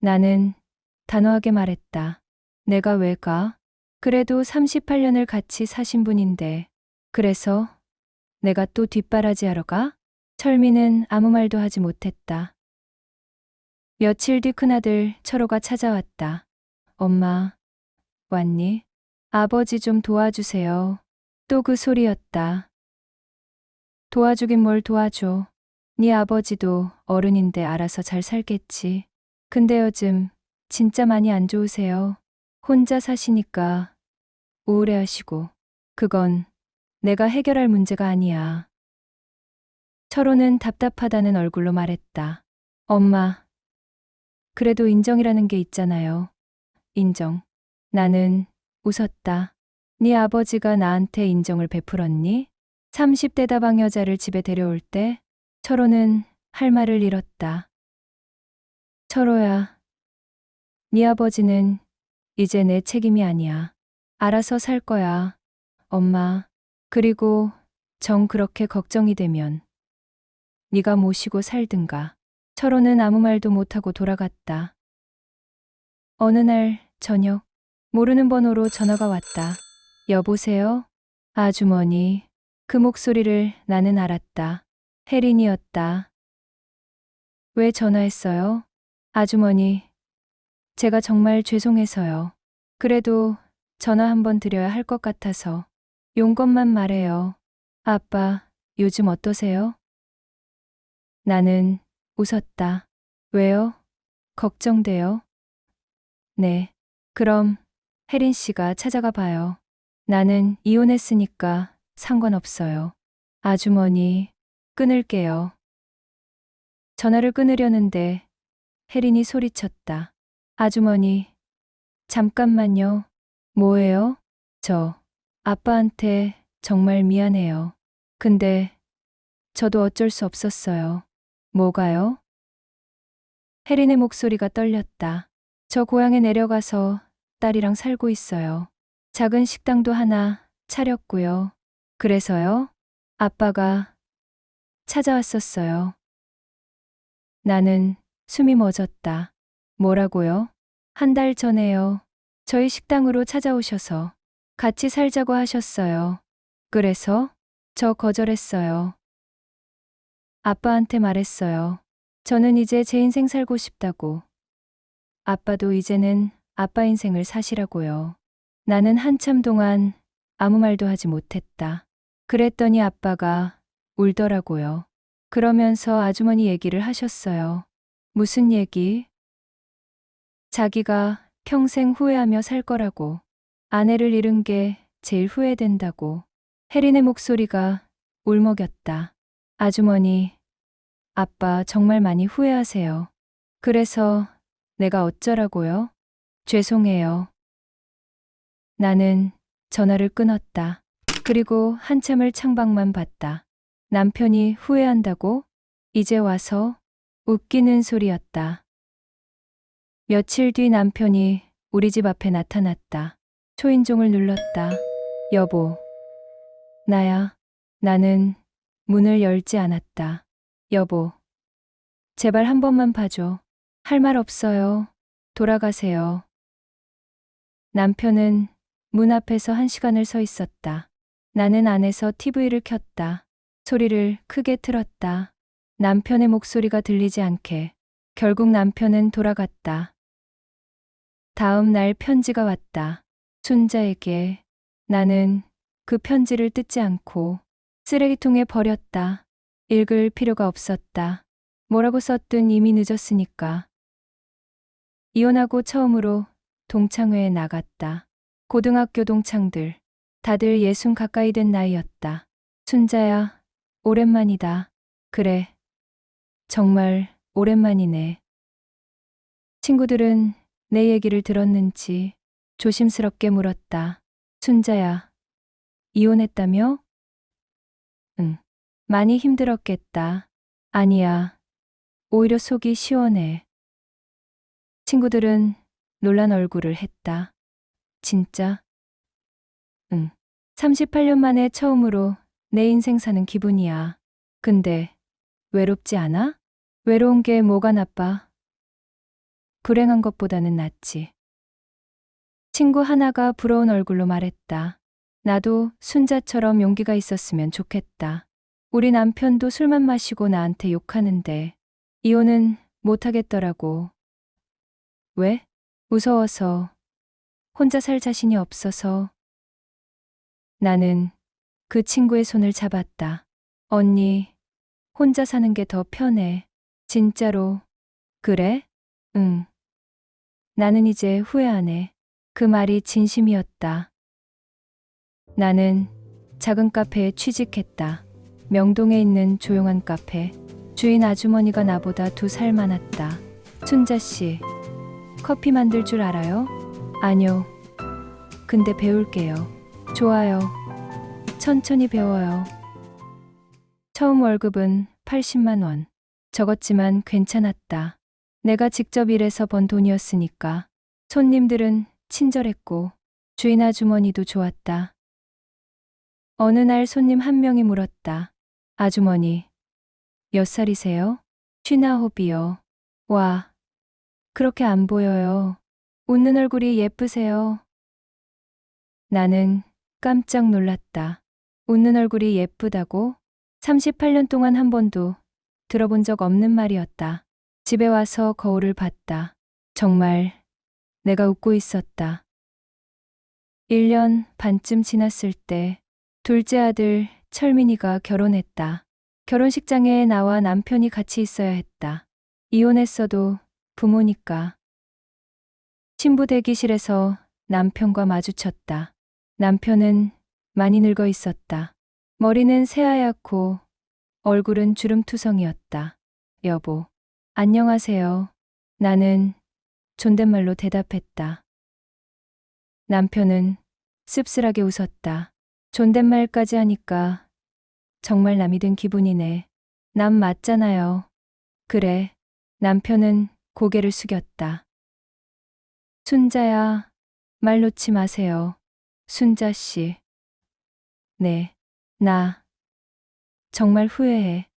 나는 단호하게 말했다. 내가 왜 가? 그래도 38년을 같이 사신 분인데. 그래서 내가 또 뒷바라지 하러 가? 철미는 아무 말도 하지 못했다. 며칠 뒤 큰아들 철호가 찾아왔다. 엄마, 왔니? 아버지 좀 도와주세요. 또 그 소리였다. 도와주긴 뭘 도와줘. 네 아버지도 어른인데 알아서 잘 살겠지. 근데 요즘 진짜 많이 안 좋으세요. 혼자 사시니까 우울해하시고. 그건 내가 해결할 문제가 아니야. 철호는 답답하다는 얼굴로 말했다. 엄마, 그래도 인정이라는 게 있잖아요. 인정. 나는 웃었다. 네 아버지가 나한테 인정을 베풀었니? 30대 다방 여자를 집에 데려올 때 철호는 할 말을 잃었다. 철호야, 네 아버지는 이제 내 책임이 아니야. 알아서 살 거야. 엄마. 그리고 정 그렇게 걱정이 되면 네가 모시고 살든가. 철호는 아무 말도 못하고 돌아갔다. 어느 날 저녁 모르는 번호로 전화가 왔다. 여보세요? 아주머니. 그 목소리를 나는 알았다. 혜린이었다. 왜 전화했어요? 아주머니, 제가 정말 죄송해서요. 그래도 전화 한번 드려야 할 것 같아서. 용건만 말해요. 아빠, 요즘 어떠세요? 나는 웃었다. 왜요? 걱정돼요? 네. 그럼 혜린 씨가 찾아가 봐요. 나는 이혼했으니까 상관없어요. 아주머니, 끊을게요. 전화를 끊으려는데 혜린이 소리쳤다. 아주머니, 잠깐만요. 뭐예요? 저 아빠한테 정말 미안해요. 근데 저도 어쩔 수 없었어요. 뭐가요? 혜린의 목소리가 떨렸다. 저 고향에 내려가서 딸이랑 살고 있어요. 작은 식당도 하나 차렸고요. 그래서요? 아빠가 찾아왔었어요. 나는 숨이 멎었다. 뭐라고요? 한 달 전에요. 저희 식당으로 찾아오셔서 같이 살자고 하셨어요. 그래서 저 거절했어요. 아빠한테 말했어요. 저는 이제 제 인생 살고 싶다고. 아빠도 이제는 아빠 인생을 사시라고요. 나는 한참 동안 아무 말도 하지 못했다. 그랬더니 아빠가 울더라고요. 그러면서 아주머니 얘기를 하셨어요. 무슨 얘기? 자기가 평생 후회하며 살 거라고. 아내를 잃은 게 제일 후회된다고. 혜린의 목소리가 울먹였다. 아주머니, 아빠 정말 많이 후회하세요. 그래서 내가 어쩌라고요? 죄송해요. 나는 전화를 끊었다. 그리고 한참을 창밖만 봤다. 남편이 후회한다고? 이제 와서? 웃기는 소리였다. 며칠 뒤 남편이 우리 집 앞에 나타났다. 초인종을 눌렀다. 여보. 나야. 나는 문을 열지 않았다. 여보. 제발 한 번만 봐줘. 할 말 없어요. 돌아가세요. 남편은 문 앞에서 1시간을 서 있었다. 나는 안에서 TV를 켰다. 소리를 크게 틀었다. 남편의 목소리가 들리지 않게. 결국 남편은 돌아갔다. 다음 날 편지가 왔다. 순자에게. 나는 그 편지를 뜯지 않고 쓰레기통에 버렸다. 읽을 필요가 없었다. 뭐라고 썼든 이미 늦었으니까. 이혼하고 처음으로 동창회에 나갔다. 고등학교 동창들. 다들 60 가까이 된 나이였다. 순자야, 오랜만이다. 그래. 정말 오랜만이네. 친구들은 내 얘기를 들었는지 조심스럽게 물었다. 순자야, 이혼했다며? 응. 많이 힘들었겠다. 아니야. 오히려 속이 시원해. 친구들은 놀란 얼굴을 했다. 진짜? 응. 38년 만에 처음으로 내 인생 사는 기분이야. 근데 외롭지 않아? 외로운 게 뭐가 나빠? 불행한 것보다는 낫지. 친구 하나가 부러운 얼굴로 말했다. 나도 순자처럼 용기가 있었으면 좋겠다. 우리 남편도 술만 마시고 나한테 욕하는데 이혼은 못하겠더라고. 왜? 무서워서. 혼자 살 자신이 없어서. 나는 그 친구의 손을 잡았다. 언니, 혼자 사는 게 더 편해. 진짜로. 그래? 응. 나는 이제 후회 안 해. 그 말이 진심이었다. 나는 작은 카페에 취직했다. 명동에 있는 조용한 카페. 주인 아주머니가 나보다 2살 많았다. 순자 씨, 커피 만들 줄 알아요? 아니요. 근데 배울게요. 좋아요. 천천히 배워요. 처음 월급은 80만 원. 적었지만 괜찮았다. 내가 직접 일해서 번 돈이었으니까. 손님들은 친절했고 주인 아주머니도 좋았다. 어느 날 손님 한 명이 물었다. 아주머니, 몇 살이세요? 59이요. 와, 그렇게 안 보여요. 웃는 얼굴이 예쁘세요. 나는 깜짝 놀랐다. 웃는 얼굴이 예쁘다고? 38년 동안 한 번도 들어본 적 없는 말이었다. 집에 와서 거울을 봤다. 정말 내가 웃고 있었다. 1년 반쯤 지났을 때 둘째 아들 철민이가 결혼했다. 결혼식장에 나와 남편이 같이 있어야 했다. 이혼했어도 부모니까. 신부 대기실에서 남편과 마주쳤다. 남편은 많이 늙어 있었다. 머리는 새하얗고 얼굴은 주름투성이었다. 여보, 안녕하세요. 나는 존댓말로 대답했다. 남편은 씁쓸하게 웃었다. 존댓말까지 하니까 정말 남이 된 기분이네. 남 맞잖아요. 그래. 남편은 고개를 숙였다. 순자야, 말 놓지 마세요. 순자 씨. 네, 나 정말 후회해.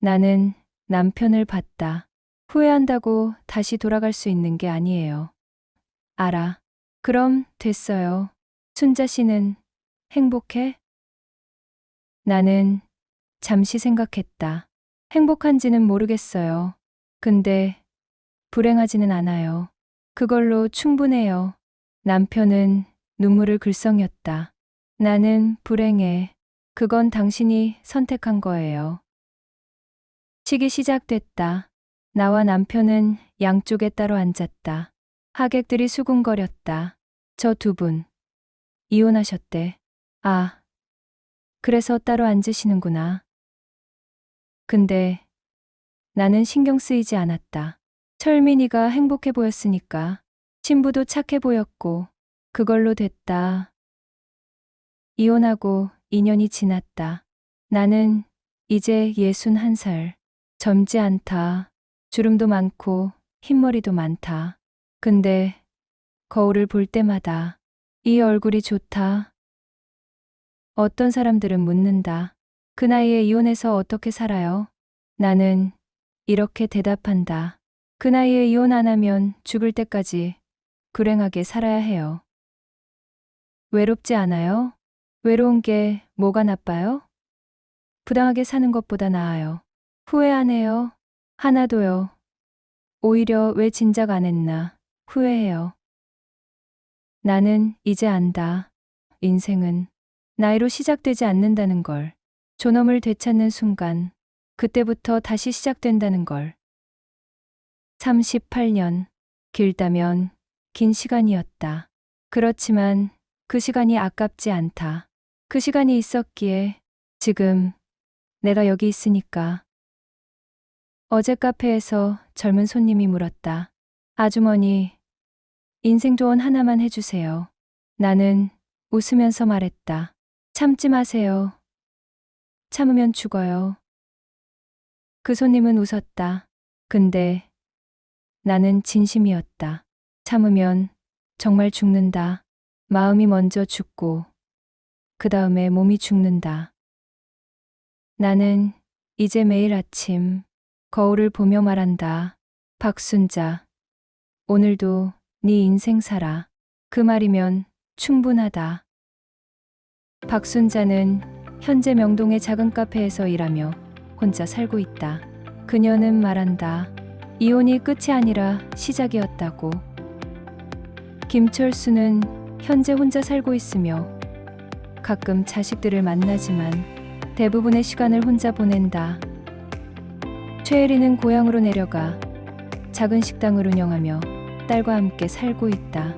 나는 남편을 봤다. 후회한다고 다시 돌아갈 수 있는 게 아니에요. 알아. 그럼 됐어요. 순자 씨는 행복해? 나는 잠시 생각했다. 행복한지는 모르겠어요. 근데 불행하지는 않아요. 그걸로 충분해요. 남편은 눈물을 글썽였다. 나는 불행해. 그건 당신이 선택한 거예요. 식이 시작됐다. 나와 남편은 양쪽에 따로 앉았다. 하객들이 수군거렸다. 저 2분 이혼하셨대. 아, 그래서 따로 앉으시는구나. 근데 나는 신경 쓰이지 않았다. 철민이가 행복해 보였으니까. 신부도 착해 보였고 그걸로 됐다. 이혼하고 2년이 지났다. 나는 이제 61살. 젊지 않다. 주름도 많고 흰머리도 많다. 근데 거울을 볼 때마다 이 얼굴이 좋다. 어떤 사람들은 묻는다. 그 나이에 이혼해서 어떻게 살아요? 나는 이렇게 대답한다. 그 나이에 이혼 안 하면 죽을 때까지 불행하게 살아야 해요. 외롭지 않아요? 외로운 게 뭐가 나빠요? 부당하게 사는 것보다 나아요. 후회 안 해요? 하나도요. 오히려 왜 진작 안 했나 후회해요. 나는 이제 안다. 인생은 나이로 시작되지 않는다는 걸. 존엄을 되찾는 순간, 그때부터 다시 시작된다는 걸. 38년, 길다면 긴 시간이었다. 그렇지만 그 시간이 아깝지 않다. 그 시간이 있었기에 지금 내가 여기 있으니까. 어제 카페에서 젊은 손님이 물었다. 아주머니, 인생 조언 하나만 해주세요. 나는 웃으면서 말했다. 참지 마세요. 참으면 죽어요. 그 손님은 웃었다. 근데 나는 진심이었다. 참으면 정말 죽는다. 마음이 먼저 죽고 그 다음에 몸이 죽는다. 나는 이제 매일 아침 거울을 보며 말한다. 박순자, 오늘도 네 인생 살아. 그 말이면 충분하다. 박순자는 현재 명동의 작은 카페에서 일하며 혼자 살고 있다. 그녀는 말한다. 이혼이 끝이 아니라 시작이었다고. 김철수는 현재 혼자 살고 있으며 가끔 자식들을 만나지만 대부분의 시간을 혼자 보낸다. 최혜리는 고향으로 내려가 작은 식당을 운영하며 딸과 함께 살고 있다.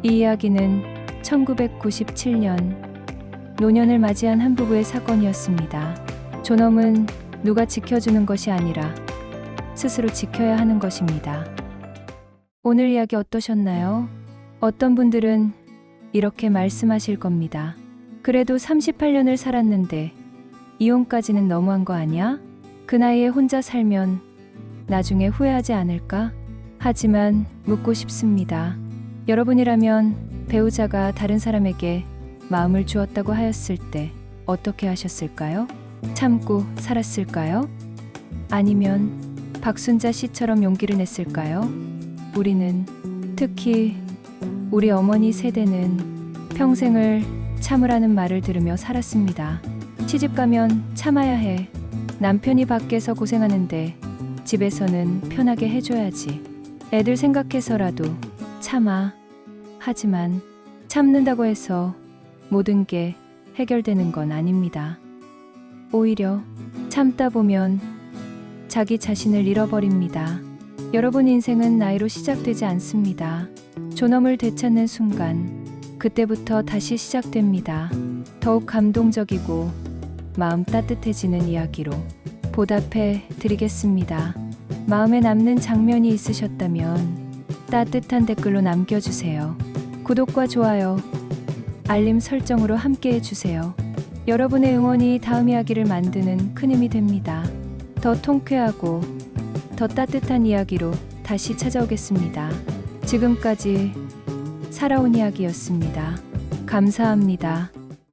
이 이야기는 1997년 노년을 맞이한 한 부부의 사건이었습니다. 존엄은 누가 지켜주는 것이 아니라 스스로 지켜야 하는 것입니다. 오늘 이야기 어떠셨나요? 어떤 분들은 이렇게 말씀하실 겁니다. 그래도 38년을 살았는데 이혼까지는 너무한 거 아니야? 그 나이에 혼자 살면 나중에 후회하지 않을까? 하지만 묻고 싶습니다. 여러분이라면 배우자가 다른 사람에게 마음을 주었다고 하였을 때 어떻게 하셨을까요? 참고 살았을까요? 아니면 박순자 씨처럼 용기를 냈을까요? 우리는, 특히 우리 어머니 세대는 평생을 참으라는 말을 들으며 살았습니다. 시집 가면 참아야 해. 남편이 밖에서 고생하는데 집에서는 편하게 해줘야지. 애들 생각해서라도 참아. 하지만 참는다고 해서 모든 게 해결되는 건 아닙니다. 오히려 참다 보면 자기 자신을 잃어버립니다. 여러분 인생은 나이로 시작되지 않습니다. 존엄을 되찾는 순간, 그때부터 다시 시작됩니다. 더욱 감동적이고 마음 따뜻해지는 이야기로 보답해 드리겠습니다. 마음에 남는 장면이 있으셨다면 따뜻한 댓글로 남겨주세요. 구독과 좋아요, 알림 설정으로 함께 해주세요. 여러분의 응원이 다음 이야기를 만드는 큰 힘이 됩니다. 더 통쾌하고 더 따뜻한 이야기로 다시 찾아오겠습니다. 지금까지 살아온 이야기였습니다. 감사합니다.